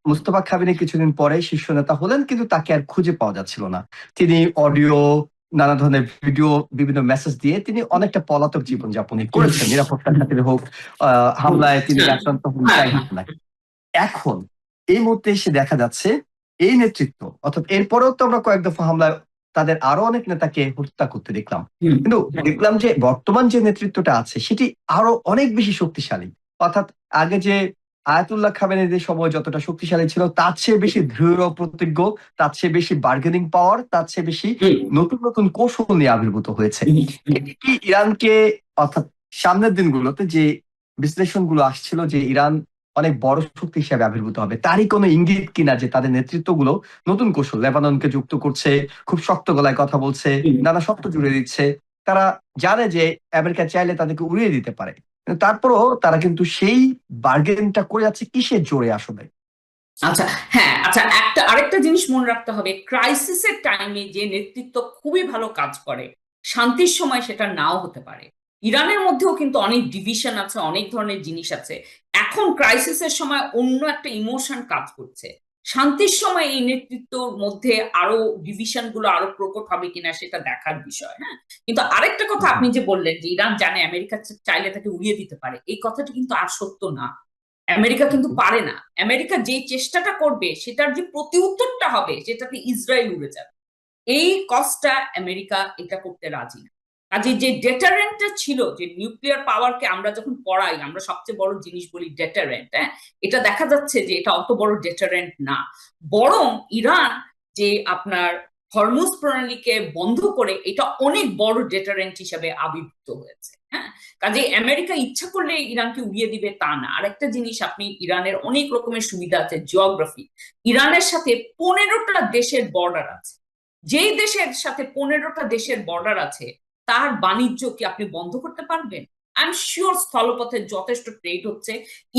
মুস্তফা খামেনি কিছুদিন পরে শীর্ষ নেতা হলেন, কিন্তু তাকে আর খুঁজে পাওয়া যাচ্ছিল না। তিনি অডিও, নানা ধরনের ভিডিও, বিভিন্ন মেসেজ দিয়ে তিনি অনেকটা পলাতক জীবনযাপনই করেছেন, নিরাপত্তার খাতিরে হোক, হামলায় তিনি হ্যাঁ, আক্রান্ত হন, হ্যাঁ, যাই হোক না। এখন এই মুহূর্তে এসে দেখা যাচ্ছে এই নেতৃত্ব, অর্থাৎ এরপরেও তো আমরা কয়েক দফা হামলায় তাদের আরো অনেক নেতাকে হত্যা করতে দেখলাম, হুম, কিন্তু দেখলাম যে বর্তমান যে নেতৃত্বটা আছে সেটি আরো অনেক বেশি শক্তিশালী। অর্থাৎ আগে যে আয়াতুল্লাহ খামেনিদের সময় যতটা শক্তিশালী ছিল তার চেয়ে বেশি দৃঢ় প্রতিজ্ঞ, তার চেয়ে বেশি বার্গেনিং পাওয়ার, তার চেয়ে বেশি হুম, নতুন নতুন কৌশল নিয়ে আবির্ভূত হয়েছে। হুম, এটি কি ইরানকে, অর্থাৎ সামনের দিনগুলোতে যে বিশ্লেষণগুলো আসছিল যে ইরান অনেক বড় শক্তি হিসেবে আবির্ভূত হবে, তারই কোনো ইঙ্গিত কিনা যে তাদের নেতৃত্বগুলো নতুন কৌশল, লেবাননকে যুক্ত করছে, খুব শক্ত গলায় কথা বলছে, হুম। নানা শর্ত জুড়ে দিচ্ছে। তারা জানে যে আমেরিকা চাইলে তাদেরকে উড়িয়ে দিতে পারে, কিন্তু তারপরও তারা কিন্তু সেই বার্গেনটা করে যাচ্ছে কিসের জোরে আসলে? আচ্ছা, হ্যাঁ, আচ্ছা, আরেকটা জিনিস মনে রাখতে হবে, ক্রাইসিসের টাইমে যে নেতৃত্ব খুবই ভালো কাজ করে, শান্তির সময় সেটা নাও হতে পারে। ইরানের মধ্যেও কিন্তু অনেক ডিভিশন আছে, অনেক ধরনের জিনিস আছে। এখন ক্রাইসিসের সময় অন্য একটা ইমোশন কাজ করছে। শান্তির সময় এই নেতৃত্বর মধ্যে আরো ডিভিশন গুলো আরো প্রকট হবে কিনা সেটা দেখার বিষয়। হ্যাঁ, কিন্তু আরেকটা কথা আপনি যে বললেন যে ইরান জানে আমেরিকা চাইলে তাকে উড়িয়ে দিতে পারে, এই কথাটি কিন্তু আর সত্য না। আমেরিকা কিন্তু পারে না। আমেরিকা যে চেষ্টাটা করবে সেটার যে প্রতি উত্তরটা হবে সেটাতে ইসরায়েল উড়ে যাবে। এই কস্টটা আমেরিকা এটা করতে রাজি না। কাজে যে ডেটারেন্টটা ছিল, যে নিউক্লিয়ার পাওয়ারকে আমরা যখন পড়াই আমরা সবচেয়ে বড় জিনিস বলি ডেটারেন্ট, হ্যাঁ, এটা দেখা যাচ্ছে যে এটা অত বড় ডেটারেন্ট না। বরং ইরান যে আপনার হরমুজ প্রণালীকে বন্ধ করে এটা অনেক বড় ডেটারেন্ট হিসেবে আবির্ভূত হয়েছে। হ্যাঁ, কাজে আমেরিকা ইচ্ছা করলে ইরানকে উড়িয়ে দিবে তা না। আরেকটা জিনিস, আপনি ইরানের অনেক রকমের সুবিধা আছে, জিওগ্রাফি। ইরানের সাথে 15টা দেশের বর্ডার আছে। যেই দেশের সাথে 15টা দেশের বর্ডার আছে তার বাণিজ্য কি আপনি বন্ধ করতে পারবেন? আই এম শিওর স্থলপথে যথেষ্ট ট্রেড হচ্ছে।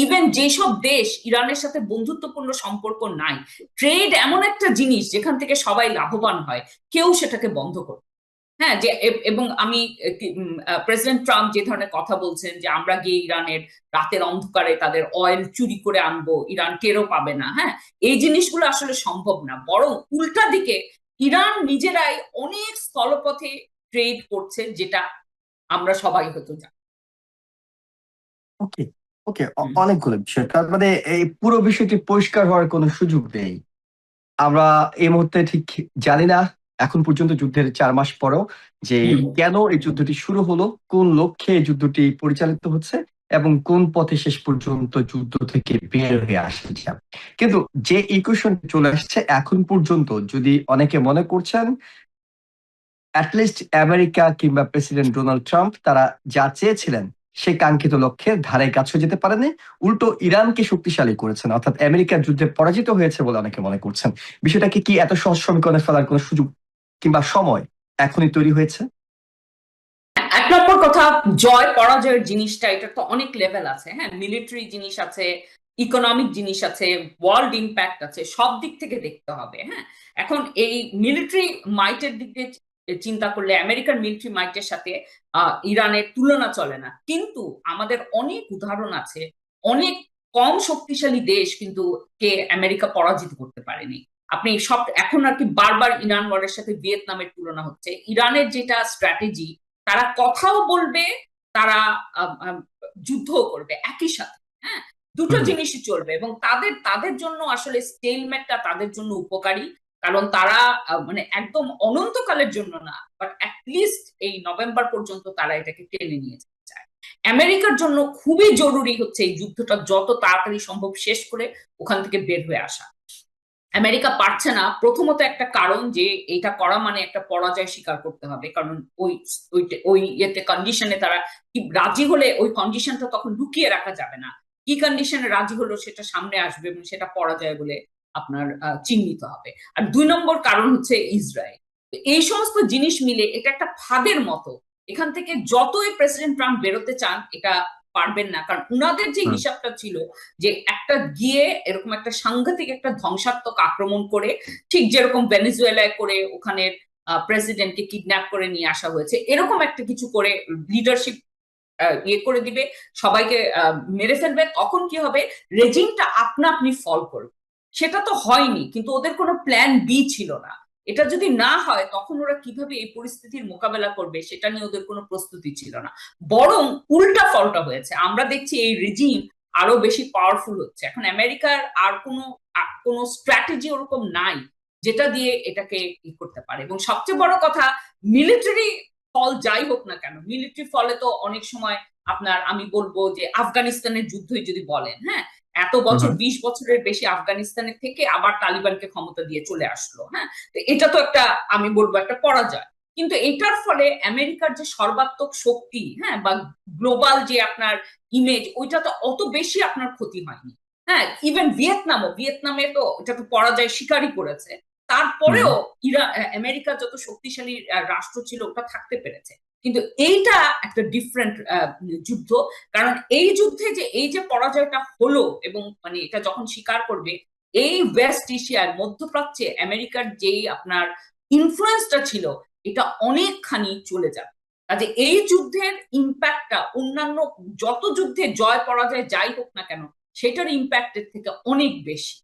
ইভেন যেসব দেশ ইরানের সাথে বন্ধুত্বপূর্ণ সম্পর্ক নাই, ট্রেড এমন একটা জিনিস যেখান থেকে সবাই লাভবান হয়, কেউ সেটাকে বন্ধ করে। হ্যাঁ, যে এবং আমি প্রেসিডেন্ট ট্রাম্প যে ধরনের কথা বলছেন যে আমরা গিয়ে ইরানের রাতের অন্ধকারে তাদের অয়েল চুরি করে আনবো, ইরান টেরও পাবে না, হ্যাঁ, এই জিনিসগুলো আসলে সম্ভব না। বরং উল্টা দিকে ইরান নিজেরাই অনেক স্থলপথে ট্রেড করছে, যেটা আমরা সবাই হয়তো জানি। ওকে, ওকে, হুম, অনেকগুলো বিষয়, তার মানে এই পুরো বিষয়টি পরিষ্কার হওয়ার কোনো সুযোগ নেই। আমরা এই মুহূর্তে ঠিক জানি না এখন পর্যন্ত যুদ্ধের 4 মাস পরেও যে হুম। কেন এই যুদ্ধটি শুরু হলো, কোন লক্ষ্যে এই যুদ্ধটি পরিচালিত হচ্ছে, এবং কোন পথে শেষ পর্যন্ত যুদ্ধ থেকে বের হয়ে আসছে। কিন্তু যে ইকুয়েশন চলে আসছে এখন পর্যন্ত, যদি অনেকে মনে করছেন অ্যাটলিস্ট আমেরিকা কিংবা প্রেসিডেন্ট ডোনাল্ড ট্রাম্প তারা যা চেয়েছিলেন সেই কাঙ্ক্ষিত লক্ষ্যের ধারে কাছেও যেতে পারেনি, উল্টো ইরানকে শক্তিশালী করেছেন, অর্থাৎ আমেরিকার যুদ্ধে পরাজিত হয়েছে বলে অনেকে মনে করছেন। বিষয়টাকে কি এত সহজ সমীকরণে ফেলার কোনো সুযোগ কিংবা সময় এখনই তৈরি হয়েছে? এক নম্বর কথা, জয় পরাজয়ের জিনিসটা এটা তো অনেক লেভেল আছে। হ্যাঁ, মিলিটারি জিনিস আছে, ইকোনমিক জিনিস আছে, ওয়ার্ল্ড ইম্প্যাক্ট আছে, সব দিক থেকে দেখতে হবে। হ্যাঁ, এখন এই মিলিটারি মাইটের দিক দিয়ে চিন্তা করলে আমেরিকান মিলিটারি মাইটের সাথে ইরানের তুলনা চলে না। কিন্তু আমাদের অনেক উদাহরণ আছে, অনেক কম শক্তিশালী দেশ কিন্তু কে আমেরিকা পরাজিত করতে পারেনি। আপনি সব এখন আর কি বারবার ইরান ওয়ারের সাথে ভিয়েতনামের তুলনা হচ্ছে। ইরানের যেটা স্ট্র্যাটেজি, তারা কথাও বলবে, তারা যুদ্ধও করবে একই সাথে। হ্যাঁ, দুটো হুম, জিনিসই চলবে এবং তাদের তাদের জন্য আসলে স্টেলমেটটা তাদের জন্য উপকারী। কারণ তারা মানে একদম অনন্তকালের জন্য না, বাট অ্যাটলিস্ট এই নভেম্বর পর্যন্ত তারা এটাকে টেনে নিয়ে যেতে চায়। আমেরিকার জন্য খুবই জরুরি হচ্ছে এই যুদ্ধটা যত তাড়াতাড়ি সম্ভব শেষ করে ওখান থেকে বের হয়ে আসা। আমেরিকা পারছে না, প্রথমত একটা কারণ যে এটা করা মানে একটা পরাজয় স্বীকার করতে হবে, কারণ ওই ওই ওই ইয়েতে কন্ডিশনে তারা কি রাজি হলে ওই কন্ডিশনটা তখন লুকিয়ে রাখা যাবে না, কি কন্ডিশনে রাজি হলো সেটা সামনে আসবে এবং সেটা পরাজয় বলে আপনার চিহ্নিত হবে। আর 2 নম্বর কারণ হচ্ছে ইসরায়েল। এই সমস্ত জিনিস মিলে এটা একটা ফাঁদের মতো, এখান থেকে যতই প্রেসিডেন্ট ট্রাম্প বেরোতে চান এটা পারবেন না, কারণ উনাদের যে হিসাবটা ছিল যে একটা গিয়ে এরকম একটা সাংঘাতিক একটা ধ্বংসাত্মক আক্রমণ করে, ঠিক যেরকম ভেনেজুয়েলায় করে ওখানে প্রেসিডেন্টকে কিডন্যাপ করে নিয়ে আসা হয়েছে, এরকম একটা কিছু করে লিডারশিপ ইয়ে করে দিবে, সবাইকে মেরে ফেলবে, তখন কি হবে, রেজিমটা আপনা আপনি ফল করবে। সেটা তো হয়নি, কিন্তু ওদের কোনো প্ল্যান বি ছিল না। এটা যদি না হয় তখন ওরা কিভাবে এই পরিস্থিতির মোকাবেলা করবে সেটা নিয়ে ওদের কোনো প্রস্তুতি ছিল না, বরং উল্টা ফলটা হয়েছে। আমরা দেখছি এই রেজিম আরো বেশি পাওয়ারফুল হচ্ছে। এখন আমেরিকার আর কোনো স্ট্র্যাটেজি ওরকম নাই যেটা দিয়ে এটাকে ই করতে পারে। এবং সবচেয়ে বড় কথা, মিলিটারি ফল যাই হোক না কেন, মিলিটারি ফলে তো অনেক সময় আপনার, আমি বলবো যে আফগানিস্তানের যুদ্ধই যদি বলেন, হ্যাঁ, এত বছর 20 বছরের বেশি আফগানিস্তানের থেকে আবার তালিবানকে ক্ষমতা দিয়ে চলে আসলো, হ্যাঁ, তো এটা তো একটা, আমি বলবো একটা পরাজয়। কিন্তু এটার ফলে আমেরিকার যে সর্বাত্মক শক্তি, হ্যাঁ, বা গ্লোবাল যে আপনার ইমেজ, ওইটা তো অত বেশি আপনার ক্ষতি হয়নি। হ্যাঁ, ইভেন ভিয়েতনামে তো এটা তো পরাজয় স্বীকারই করেছে, তারপরেও আমেরিকা যত শক্তিশালী রাষ্ট্র ছিল ওটা থাকতে পেরেছে। কিন্তু এইটা একটা ডিফারেন্ট যুদ্ধ, কারণ এই যুদ্ধে যে এই যে পরাজয়টা হলো, এবং মানে এটা যখন স্বীকার করবে, এই ওয়েস্ট এশিয়ার মধ্যপ্রাচ্যে আমেরিকার যেই আপনার ইনফ্লুয়েন্সটা ছিল এটা অনেকখানি চলে যাবে। কাজে এই যুদ্ধের ইম্প্যাক্টটা অন্যান্য যত যুদ্ধে জয় পরাজয় যাই হোক না কেন সেটার ইম্প্যাক্টের থেকে অনেক বেশি।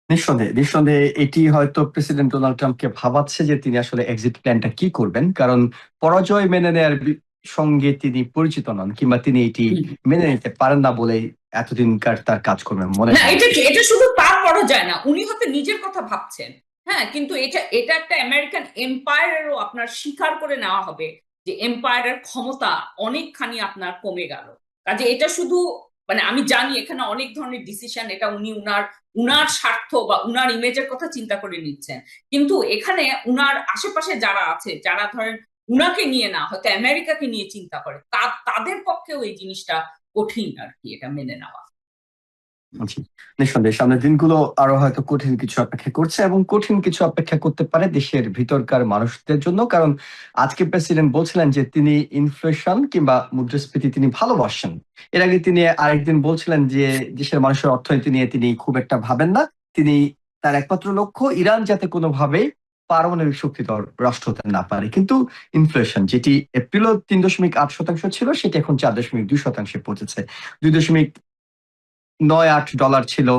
নিঃসন্দেহে নিঃসন্দেহে এটি হয়তো প্রেসিডেন্ট ডোনাল্ড ট্রাম্পকে ভাবাচ্ছে যে তিনি আসলে এক্সিট প্ল্যানটা কি করবেন, কারণ পরাজয় মেনে নেয়ার সঙ্গে তিনি পরিচিত নন, কিংবা তিনি এটি মেনে নিতে পারেন না বলেই এতদিনকার তার কাজকর্মে মনে না, হয়। এটা শুধু তার পরাজয় না, উনি হয়তো নিজের কথা ভাবছেন, হ্যাঁ, কিন্তু এটা এটা একটা আমেরিকান এম্পায়ারেরও আপনার স্বীকার করে নেওয়া হবে যে এম্পায়ারের ক্ষমতা অনেকখানি আপনার কমে গেল। কাজে এটা শুধু মানে, আমি জানি এখানে অনেক ধরনের ডিসিশন, এটা উনি উনার উনার স্বার্থ বা উনার ইমেজের কথা চিন্তা করে নিচ্ছেন, কিন্তু এখানে উনার আশেপাশে যারা আছে, যারা ধরেন উনাকে নিয়ে না, হয়তো আমেরিকাকে নিয়ে চিন্তা করে, তাদের পক্ষেও এই জিনিসটা কঠিন আর কি, এটা মেনে নেওয়া। জি, নিঃসন্দেহে সামনের দিনগুলো আরো হয়তো কঠিন কিছু অপেক্ষা করছে, এবং কঠিন কিছু অপেক্ষা করতে পারে দেশের ভিতরকার মানুষদের জন্য। কারণ আজকে প্রেসিডেন্ট বলছিলেন যে তিনি ইনফ্লেশন কিংবা মুদ্রাস্ফীতি তিনি ভালোবাসেন। এর আগে তিনি আরেকদিন বলছিলেন যে দেশের মানুষের অর্থনীতি নিয়ে তিনি খুব একটা ভাবেন না। তিনি, তার একমাত্র লক্ষ্য ইরান যাতে কোনোভাবে পারমাণবিক শক্তিধর রাষ্ট্র হতে না পারে। কিন্তু ইনফ্লেশন যেটি এপ্রিলও 3.8% ছিল, সেটি এখন 4.2% পৌঁছেছে। 2.98 ডলার ছিল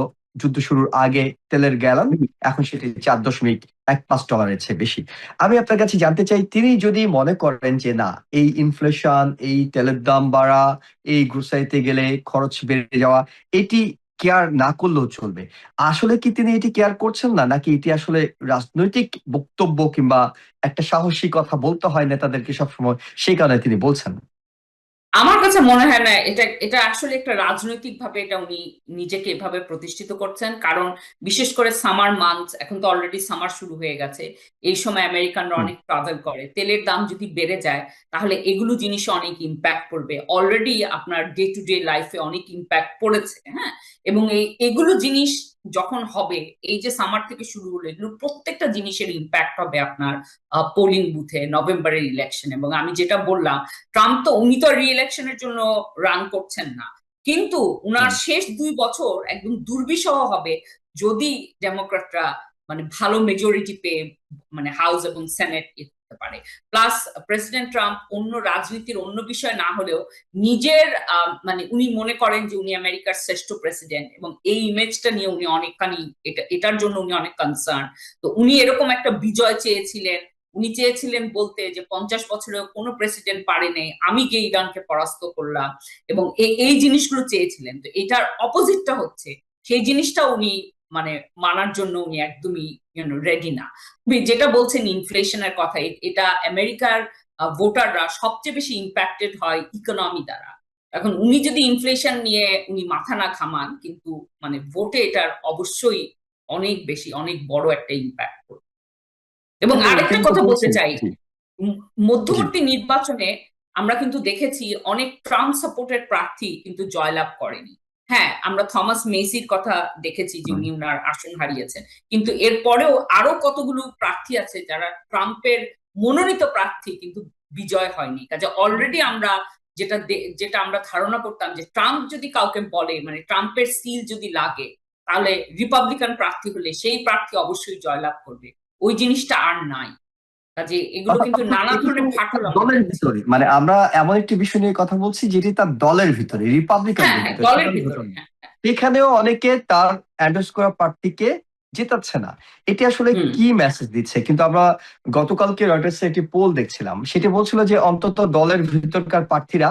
যুদ্ধ শুরুর আগে তেলের গ্যালন, এখন সেটি 4.15 ডলারের চেয়ে বেশি। আমি আপনার কাছে জানতে চাই, তিনি যদি মনে করেন যে না, এই ইনফ্লেশন, এই তেলের দাম বাড়া, এই গ্রোসারিতে গেলে খরচ বেড়ে যাওয়া, এটি কেয়ার না করলেও চলবে, আসলে কি তিনি এটি কেয়ার করছেন না, নাকি এটি আসলে রাজনৈতিক বক্তব্য কিংবা একটা সাহসী কথা বলতে হয় নেতাদেরকে সবসময়, সেই কারণে তিনি বলছেন? আমার কাছে মনে হয় না এটা এটা আসলে একটা রাজনৈতিক ভাবে এটা উনি নিজেকে এভাবে প্রতিষ্ঠিত করছেন, কারণ বিশেষ করে সামার মান্থ, এখন তো অলরেডি সামার শুরু হয়ে গেছে, এই সময় আমেরিকানরা হুম। অনেক ট্রাভেল করে, তেলের দাম যদি বেড়ে যায় তাহলে এগুলো জিনিসে অনেক ইম্প্যাক্ট পড়বে, অলরেডি আপনার ডে টু ডে লাইফে অনেক ইম্প্যাক্ট পড়েছে, হ্যাঁ, এবং এগুলো জিনিস যখন হবে, এই যে সামার থেকে শুরু হলো, এগুলো প্রত্যেকটা জিনিসের ইম্প্যাক্ট হবে আপনার পোলিং বুথে নভেম্বরের ইলেকশন। এবং আমি যেটা বললাম, ট্রাম্প তো, উনি তো রি-ইলেকশনের জন্য রান করছেন না, কিন্তু উনার হুম। শেষ 2 বছর একদম দুর্বিষহ হবে যদি ডেমোক্র্যাটরা মানে ভালো মেজরিটি পেয়ে মানে হাউস এবং সেনেট করতে পারে। প্লাস প্রেসিডেন্ট ট্রাম্প অন্য রাজনীতির অন্য বিষয় না হলেও নিজের মানে উনি মনে করেন যে উনি আমেরিকার শ্রেষ্ঠ প্রেসিডেন্ট, এবং এই ইমেজটা নিয়ে উনি অনেকখানি এটার জন্য উনি অনেক কনসার্ন। তো উনি এরকম একটা বিজয় চেয়েছিলেন, উনি চেয়েছিলেন বলতে যে 50 বছরেও কোনো প্রেসিডেন্ট পারেনি, আমি গিয়ে ইরানকে পরাস্ত করলাম, এবং এই জিনিসগুলো চেয়েছিলেন। তো এটার অপোজিটটা হচ্ছে সেই জিনিসটা উনি মানে মানার জন্য উনি একদমই রেডি না। যেটা বলছেন ইনফ্লেশনের কথা, এটা আমেরিকার ভোটাররা সবচেয়ে বেশি ইম্প্যাক্টেড হয় ইকোনমি দ্বারা। এখন উনি যদি ইনফ্লেশন নিয়ে উনি মাথা না ঘামান, কিন্তু মানে ভোটে এটার অবশ্যই অনেক বেশি, অনেক বড় একটা ইম্প্যাক্ট করবে। এবং কিন্তু আরেকটা তিনি তো কথা বলতে বলছেন, চাই, জি উম, জি মধ্যবর্তী নির্বাচনে আমরা কিন্তু দেখেছি অনেক ট্রাম্প সাপোর্টেড প্রার্থী কিন্তু জয়লাভ করেনি। হ্যাঁ, আমরা থমাস মেসির কথা দেখেছি যে হুম। উনি উনার আসন হারিয়েছেন, কিন্তু এরপরেও আরো কতগুলো প্রার্থী আছে যারা ট্রাম্পের মনোনীত প্রার্থী কিন্তু বিজয় হয়নি। কাজে অলরেডি আমরা যেটা আমরা ধারণা করতাম যে ট্রাম্প যদি কাউকে বলে, মানে ট্রাম্পের সিল যদি লাগে, তাহলে রিপাবলিকান প্রার্থী হলে সেই প্রার্থী অবশ্যই জয়লাভ করবে, ওই জিনিসটা আর নাই। কাজে এগুলো অর্থাৎ কিন্তু নানা এটি তো ধরনের ফাটল তার আমরা দলের দেখছি। ভিতরে, মানে আমরা এমন একটি বিষয় নিয়ে কথা বলছি যেটি তার দলের ভিতরে, হ্যাঁ, রিপাবলিকানদের হ্যাঁ, ভিতরে, দলের সাধারণ ভিতরে, ভোটার না। হ্যাঁ। এখানেও অনেকে তার এন্ডোর্স করা প্রার্থীকে জেতাচ্ছে না। এটি আসলে হুম। কি মেসেজ দিচ্ছে? কিন্তু আমরা গতকালকে রয়টার্সে একটি পোল দেখছিলাম, সেটি বলছিল যে অন্তত দলের ভিতরকার প্রার্থীরা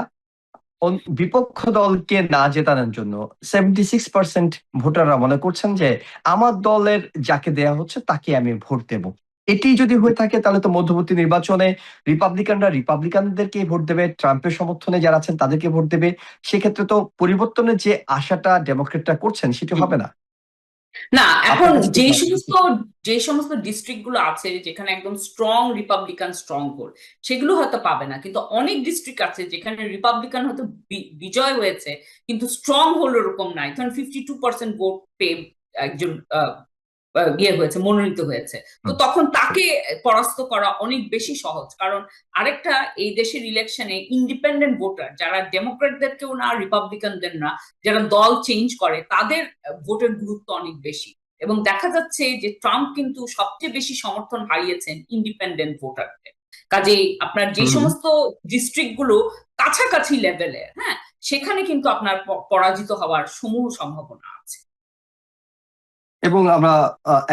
বিপক্ষ দলকে না জেতানোর জন্য 76% ভোটাররা মনে করছেন যে আমার দলের যাকে দেয়া হচ্ছে তাকে আমি ভোট দেব। এটি যদি হয়ে থাকে তাহলে তো মধ্যবর্তী নির্বাচনে রিপাবলিকানরা রিপাবলিকানদেরকে ভোট দেবে, ট্রাম্পের সমর্থনে যারা আছেন তাদেরকে ভোট দেবে। সেক্ষেত্রে তো পরিবর্তনের যে আশাটা ডেমোক্রেটরা করছেন সেটি হুম। হবে না। না, এখন আপনার কাছে কি মনে হয়? যে সমস্ত ডিস্ট্রিক্ট গুলো আছে যেখানে একদম স্ট্রং রিপাবলিকান স্ট্রং হোল্ড, সেগুলো হয়তো পাবে না, কিন্তু অনেক ডিস্ট্রিক্ট আছে যেখানে রিপাবলিকান হয়তো বিজয় হয়েছে, কিন্তু স্ট্রং হোল্ড ওরকম নাই। ধরেন 52% ভোট পেয়ে একজন ইয়ে হয়েছে, মনোনীত হয়েছে। তো হুম, তখন তাকে পরাস্ত করা অনেক বেশি সহজ, কারণ আরেকটা, এই দেশের ইলেকশনে ইন্ডিপেন্ডেন্ট ভোটার যারা ডেমোক্রেটদেরকেও না রিপাবলিকানদের না, যারা দল চেঞ্জ করে, তাদের ভোটের গুরুত্ব অনেক বেশি। এবং দেখা যাচ্ছে যে ট্রাম্প কিন্তু সবচেয়ে বেশি সমর্থন হারিয়েছেন ইন্ডিপেন্ডেন্ট ভোটারদের। কাজেই আপনার যে হুম। সমস্ত ডিস্ট্রিক্ট গুলো কাছাকাছি লেভেলের, হ্যাঁ, সেখানে কিন্তু আপনার পরাজিত হওয়ার সমূহ সম্ভাবনা আছে। এবং আমরা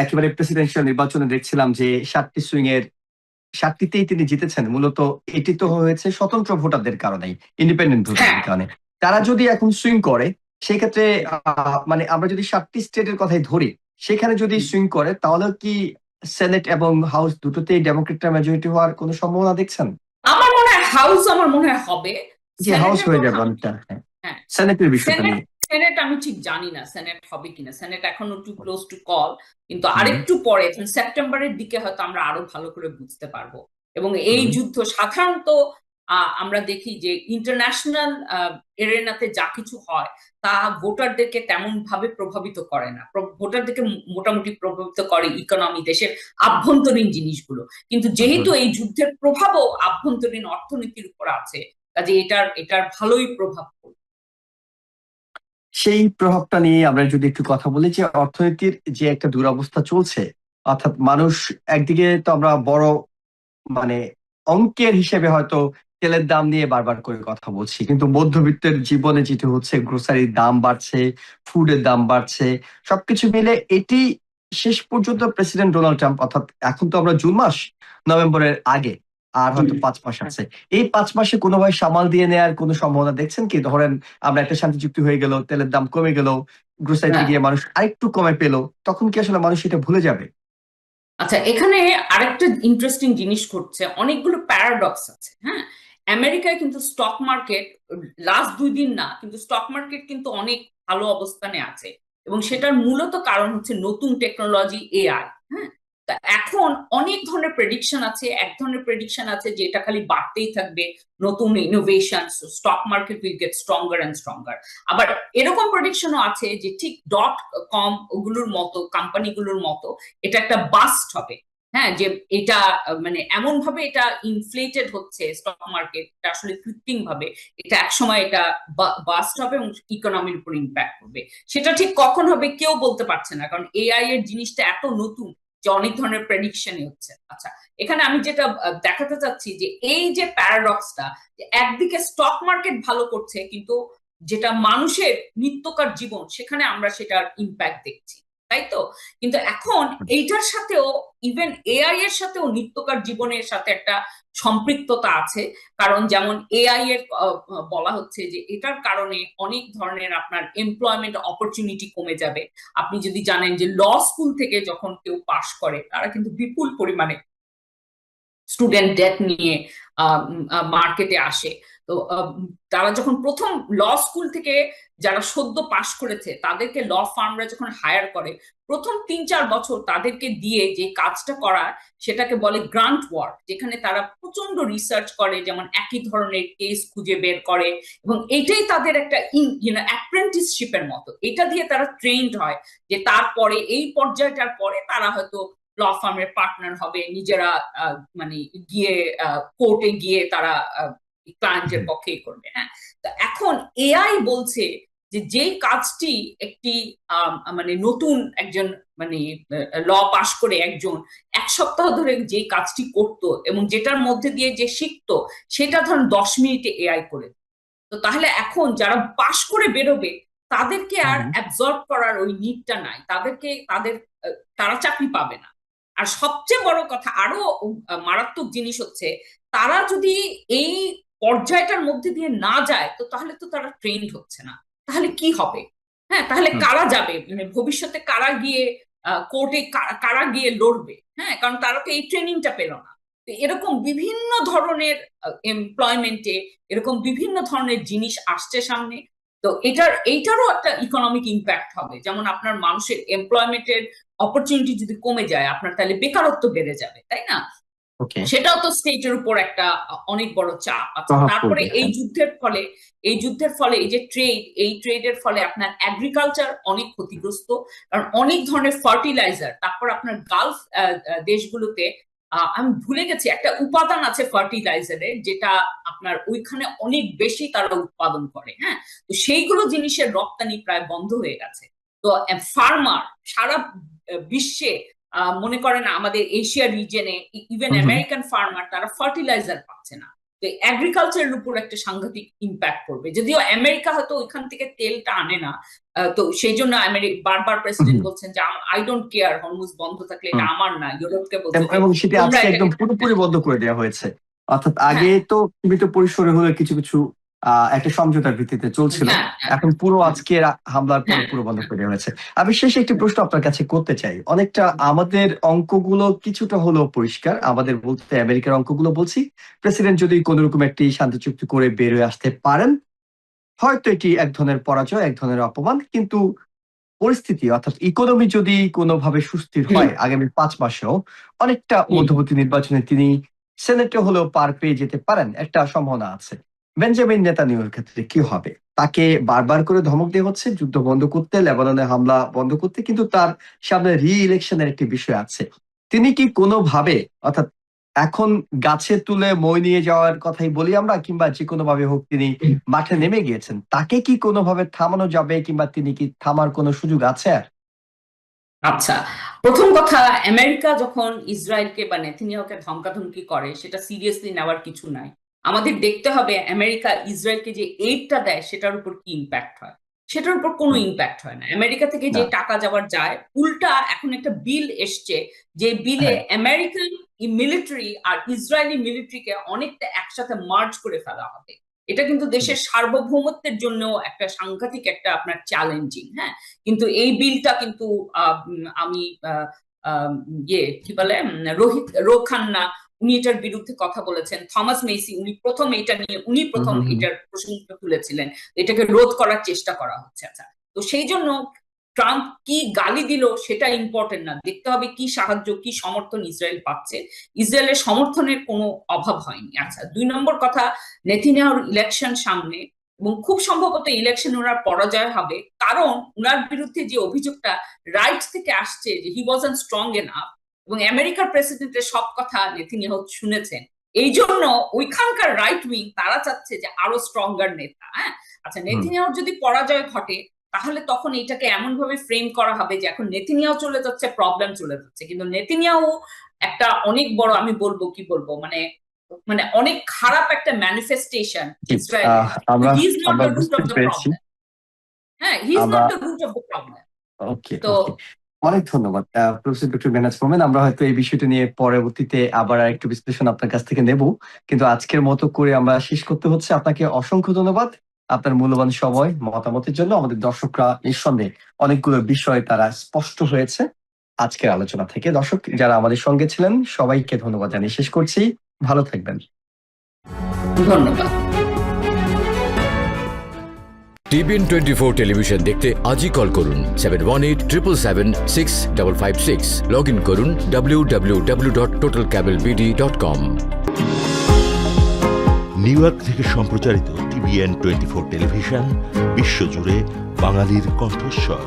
একেবারে প্রেসিডেন্সিয়াল নির্বাচনে দেখছিলাম যে 7টি সুইং এর 7টিতেই তিনি জিতেছেন। মূলত এটি তো হয়েছে স্বতন্ত্র ভোটারদের কারণেই, ইন্ডিপেন্ডেন্ট হ্যাঁ। ভোটারদের কারণে। তারা যদি এখন সুইং করে, সেক্ষেত্রে মানে আমরা যদি 7টি স্টেটের কথাই ধরি, সেখানে যদি হুম। সুইং করে তাহলে কি সেনেট এবং হাউস দুটোতেই ডেমোক্রেটরা মেজরিটি হওয়ার কোনো সম্ভাবনা দেখছেন? আমার মনে হয় হবে। জি, হাউস সেনেটের হয়ে কথা যাবে আমি অনেকটা। হ্যাঁ, হ্যাঁ, সেনেটের বিষয়টা সেনেট নিয়ে। সেনেট আমি ঠিক জানি না সেনেট হবে কিনা, সেনেট এখনো টু ক্লোজ টু কল। কিন্তু হুম, আরেকটু পরে সেপ্টেম্বরের দিকে হয়তো আমরা আরো ভালো করে বুঝতে পারবো। এবং এই হুম। যুদ্ধ সাধারণত আমরা দেখি যে ইন্টারন্যাশনাল এরেনাতে যা কিছু হয় তা ভোটারদেরকে তেমন ভাবে প্রভাবিত করে না। ভোটারদেরকে মোটামুটি প্রভাবিত করে ইকোনমি, দেশের আভ্যন্তরীণ জিনিসগুলো। কিন্তু হুম, যেহেতু হুম। এই যুদ্ধের প্রভাবও আভ্যন্তরীণ অর্থনীতির উপর আছে, কাজে এটার ভালোই প্রভাব পড়বে। সেই প্রভাবটা নিয়ে আমরা যদি একটু কথা বলি, যে অর্থনীতির যে একটা দুরবস্থা চলছে, অর্থাৎ মানুষ একদিকে তো আমরা বড় মানে অঙ্কের হিসেবে হয়তো তেলের দাম নিয়ে বারবার করে কথা বলছি, কিন্তু মধ্যবিত্তের জীবনে যেটি হচ্ছে, গ্রোসারির দাম বাড়ছে, ফুডের দাম বাড়ছে, সবকিছু মিলে এটি শেষ পর্যন্ত প্রেসিডেন্ট ডোনাল্ড ট্রাম্প, অর্থাৎ এখন তো আমরা জুন মাস, নভেম্বরের আগে আর হয়তো 5 মাস আছে, এই 5 মাসে কোনোভাবে সামাল দিয়ে নেয়ার কোনো সম্ভাবনা দেখছেন কি? ধরেন আমরা একটা শান্তি চুক্তি হয়ে গেল, তেলের দাম কমে গেল, গ্রোসারিতে হ্যাঁ। গিয়ে মানুষ আরেকটু কমে পেলো, তখন কি আসলে মানুষ এটা ভুলে যাবে? আচ্ছা, এখানে আরেকটা ইন্টারেস্টিং জিনিস ঘটছে, অনেকগুলো প্যারাডক্স আছে। হ্যাঁ, আমেরিকায় কিন্তু স্টক মার্কেট লাস্ট 2 দিন না, কিন্তু স্টক মার্কেট কিন্তু অনেক ভালো অবস্থানে আছে। এবং সেটার মূলত কারণ হচ্ছে নতুন টেকনোলজি, এআই। হ্যাঁ, তা এখন অনেক ধরনের প্রেডিকশন আছে, এক ধরনের প্রেডিকশন আছে যে এটা খালি বাড়তেই থাকবে, নতুন innovation, stock market will get stronger and stronger. আবার এরকম প্রেডিকশনও আছে যে ঠিক .com ওগুলোর মতো কোম্পানিগুলোর মতো এটা একটা বাস্ট হবে। হ্যাঁ, যে এটা মানে এমন ভাবে এটা ইনফ্লেটেড হচ্ছে স্টক মার্কেট, এটা আসলে কৃত্রিম ভাবে এটা একসময় এটা বাস্ট হবে এবং ইকোনমির উপর ইম্প্যাক্ট করবে। সেটা ঠিক কখন হবে কেউ বলতে পারছে না, কারণ এআই এর জিনিসটা এত নতুন যে অনেক ধরনের প্রেডিকশনই হচ্ছে। আচ্ছা, এখানে আমি যেটা দেখাতে চাচ্ছি যে এই যে প্যারাডক্সটা, একদিকে স্টক মার্কেট ভালো করছে, কিন্তু যেটা মানুষের নিত্যকার জীবন সেখানে আমরা সেটার ইম্প্যাক্ট দেখছি। তাই তো? কিন্তু এখন এইটার সাথেও ইভেন এআই এর সাথেও নিত্যকার জীবনের সাথে একটা সম্পৃক্ততা আছে। কারণ যেমন এআই এর বলা হচ্ছে যে এটার কারণে অনেক ধরনের আপনার এমপ্লয়মেন্ট অপরচুনিটি কমে যাবে। আপনি যদি জানেন যে ল স্কুল থেকে যখন কেউ পাশ করে তারা কিন্তু বিপুল পরিমাণে স্টুডেন্ট ডেট নিয়ে মার্কেটে আসে। তো তারা যখন প্রথম ল স্কুল থেকে যারা সদ্য পাশ করেছে তাদেরকে ল ফার্মরা যখন হায়ার করে, প্রথম 3-4 বছর তাদেরকে দিয়ে যে কাজটা করা সেটাকে বলে গ্রান্ট ওয়ার্ক, যেখানে তারা প্রচন্ড রিসার্চ করে, যেমন একই ধরনের কেস খুঁজে বের করে, এবং এটাই তাদের একটা অ্যাপ্রেন্টিসশিপের মতো। এটা দিয়ে তারা ট্রেন্ড হয় যে তারপরে এই পর্যায়টার পরে তারা হয়তো ল ফার্মের পার্টনার হবে, নিজেরা মানে গিয়ে কোর্টে গিয়ে তারা ক্লায়েন্টের পক্ষেই করবে। হ্যাঁ, তো এখন এআই বলছে যে যেই কাজটি একটি মানে নতুন একজন মানে ল পাশ করে একজন 1 সপ্তাহ ধরে যে কাজটি করত এবং যেটার মধ্যে দিয়ে যে শিখতো সেটা ধরুন 10 মিনিটে এআই করে। তো তাহলে এখন যারা পাশ করে বেরোবে তাদেরকে আর অ্যাবজর্ব করার ওই নিডটা নাই, তারা চাকরি পাবে না। আর সবচেয়ে বড় কথা, আরো মারাত্মক জিনিস হচ্ছে, তারা যদি এই পর্যায়টার মধ্যে দিয়ে না যায় তো তাহলে তো তারা ট্রেন্ড হচ্ছে না, তাহলে কি হবে? হ্যাঁ, তাহলে কারা যাবে, মানে ভবিষ্যতে কারা গিয়ে কোর্টে কারা গিয়ে লড়বে? হ্যাঁ, কারণ তারা তো এই ট্রেনিংটা পেল না। তো এরকম বিভিন্ন ধরনের এমপ্লয়মেন্টে এরকম বিভিন্ন ধরনের জিনিস আসছে সামনে। তো এইটারও একটা ইকোনমিক ইম্প্যাক্ট হবে, যেমন আপনার মানুষের এমপ্লয়মেন্টের অপরচুনিটি যদি কমে যায় আপনার, তাহলে বেকারত্ব বেড়ে যাবে, তাই না? ওকে, সেটাও তো স্টেটের উপর একটা অনেক বড় চাপ আছে। প্রভাব তারপরে পড়বে, এই হ্যাঁ। যুদ্ধের ফলে, এই যে ট্রেডের ফলে আপনার এগ্রিকালচার অনেক ক্ষতিগ্রস্ত, কারণ অনেক ধরনের ফার্টিলাইজার, তারপর আপনার গালফ দেশগুলোতে আমি ভুলে গেছি একটা উপাদান আছে ফার্টিলাইজারে, যেটা আপনার ওইখানে অনেক বেশি তারা উৎপাদন করে। হ্যাঁ, তো সেইগুলো জিনিসের রপ্তানি প্রায় বন্ধ হয়ে গেছে। তো ফার্মার সারা বিশ্বে, মনে করেন আমাদের এশিয়া রিজনে, ইভেন হুম, হুম। আমেরিকান ফার্মার তারা ফার্টিলাইজার পাচ্ছে না। তো এগ্রিকালচারের উপর একটা সাংঘাতিক ইম্প্যাক্ট করবে, যদিও আমেরিকা হয়তো ওইখান থেকে তেলটা আনে না। তো সেই জন্য বারবার হুম, প্রেসিডেন্ট হুম, বলছেন যে আই ডোন্ট কেয়ার, হরমুজ বন্ধ থাকলে এটা হুম। আমার না, ইউরোপকে বলছে যে এবং সেটি তোমরা আজকে একদম এটাকে। পুরোপুরি বন্ধ করে দেওয়া হয়েছে। অর্থাৎ আগে হ্যাঁ, তো সীমিত পরিসরে হলে কিছু কিছু একটা সমঝোতার ভিত্তিতে চলছিল। হ্যাঁ, হ্যাঁ, এখন পুরো আজকের হামলার পরে হ্যাঁ, পুরো বন্ধ করে দেওয়া হয়েছে। আমি শেষে একটি প্রশ্ন আপনার কাছে করতে চাই। অনেকটা আমাদের অঙ্কগুলো কিছুটা হলেও পরিষ্কার। আমাদের বলতে আমেরিকার অঙ্কগুলো বলছি, প্রেসিডেন্ট যদি কোন রকম একটি শান্তি চুক্তি করে বের হয়ে আসতে পারেন, হয়তো এটি এক ধরনের পরাজয়, এক ধরনের অপমান। কিন্তু পরিস্থিতি অর্থাৎ ইকোনমি যদি কোনোভাবে সুস্থির হুম। হয় আগামী 5 মাসেও, অনেকটা হুম। মধ্যবর্তী নির্বাচনে তিনি সেনেটে হলেও পার পেয়ে যেতে পারেন, একটা সম্ভাবনা আছে। বেঞ্জামিন নেতানিয়াহুর ক্ষেত্রে কি হবে? তাকে বারবার করে ধমক দেওয়া হচ্ছে যুদ্ধ বন্ধ করতে, লেবাননে হামলা বন্ধ করতে, কিন্তু তার সামনে রি ইলেকশনের একটি বিষয় আছে। তিনি কি কোনোভাবে, অর্থাৎ এখন গাছে তুলে মই নিয়ে যাওয়ার কথাই বলি আমরা, কিংবা যে কোনো ভাবে হোক তিনি মাঠে নেমে গিয়েছেন, তাকে কি কোনোভাবে থামানো যাবে, কিংবা তিনি কি থামার কোনো সুযোগ আছে আর? আচ্ছা, প্রথম কথা, আমেরিকা যখন ইসরায়েলকে বা নেতানিয়াহুকে ধমকাধমকি করে সেটা সিরিয়াসলি নেওয়ার কিছু নাই। আমাদের দেখতে হবে আমেরিকা ইসরায়েলকে যে এইডটা দেয় সেটার উপর কি ইম্প্যাক্ট হয়। সেটার উপর কোনো হুম, ইম্প্যাক্ট হয় না। আমেরিকা থেকে যে না, টাকা যাওয়ার যায়, উল্টা এখন একটা বিল এসছে যে বিলে হ্যাঁ, আমেরিকান মিলিটারি আর ইসরায়েলি মিলিটারিকে অনেকটা একসাথে মার্জ করে ফেলা হবে। এটা কিন্তু হুম, দেশের সার্বভৌমত্বের জন্য একটা সাংঘাতিক একটা আপনার চ্যালেঞ্জিং। হ্যাঁ, কিন্তু এই বিলটা কিন্তু আমি কি বলে, রোহিত রো খান্না, উনি এটার বিরুদ্ধে কথা বলেছেন। থমাস মেসি উনি হুম, প্রথম হুম, হুম, এটার প্রসঙ্গ তুলেছিলেন। এটাকে রোধ করার চেষ্টা করা হচ্ছে। আচ্ছা, তো সেই জন্য ট্রাম্প কি গালি দিল সেটা ইম্পর্টেন্ট না, দেখতে হবে কি সাহায্য কি সমর্থন ইসরায়েল পাচ্ছে। ইসরায়েলের সমর্থনের কোনো অভাব হয়নি। আচ্ছা, 2 নম্বর কথা, নেতানিয়াহুর ইলেকশন সামনে, এবং খুব সম্ভবত ইলেকশন ওনার পরাজয় হবে, কারণ ওনার বিরুদ্ধে যে অভিযোগটা রাইট থেকে আসছে যে হি ওয়াজন্ট স্ট্রং এনাফ, এবং আমেরিকার প্রেসিডেন্টের সব কথা নেতানিয়াহু শুনেছেন। এই জন্য ওইখানকার রাইট উইং তারা চাচ্ছে যে আরো স্ট্রঙ্গার নেতা। হ্যাঁ, আচ্ছা, হুম। নেতানিয়াহুর যদি পরাজয় ঘটে তাহলে তখন এটাকে এমন ভাবে ফ্রেম করা হবে যে এখন নেতানিয়াহু চলে যাচ্ছে, প্রবলেম চলে যাচ্ছে, কিন্তু নেতানিয়াহু একটা অনেক বড়, আমি বলবো কি বলবো, মানে মানে অনেক খারাপ একটা ম্যানিফেস্টেশন জি, ইসরায়েলের। আমরা হি ইজ নট আমরা দ্য রুট বুঝতে অফ দ্য পেরেছি। প্রবলেম। হ্যাঁ, হি ইজ আমরা not the root of the problem. Okay, তো ওকে। অনেক ধন্যবাদ প্রফেসর ডক্টর মেহনাজ মোমেন। আমরা হয়তো এই বিষয়টা নিয়ে পরবর্তীতে আবার একটু বিশ্লেষণ আপনার কাছ থেকে নেব, কিন্তু আজকের মতো করে আমরা শেষ করতে হচ্ছে। আপনাকে অসংখ্য ধন্যবাদ আপনার মূল্যবান সময় মতামতের জন্য। আমাদের দর্শকরা নিঃসন্দেহে অনেকগুলো বিষয় তারা স্পষ্ট হয়েছে আজকের আলোচনা থেকে। দর্শক যারা আমাদের সঙ্গে ছিলেন সবাইকে ধন্যবাদ জানিয়ে শেষ করছি। ভালো থাকবেন। ধন্যবাদ। টিবিএন 24 টেলিভিশন দেখতে আজই কল করুন 7187776556। লগ ইন করুন www.totalcablebd.com। নিউ ইয়র্ক থেকে সম্প্রচারিত টিবিএন 24 টেলিভিশন বিশ্বজুড়ে বাঙালির কণ্ঠস্বর।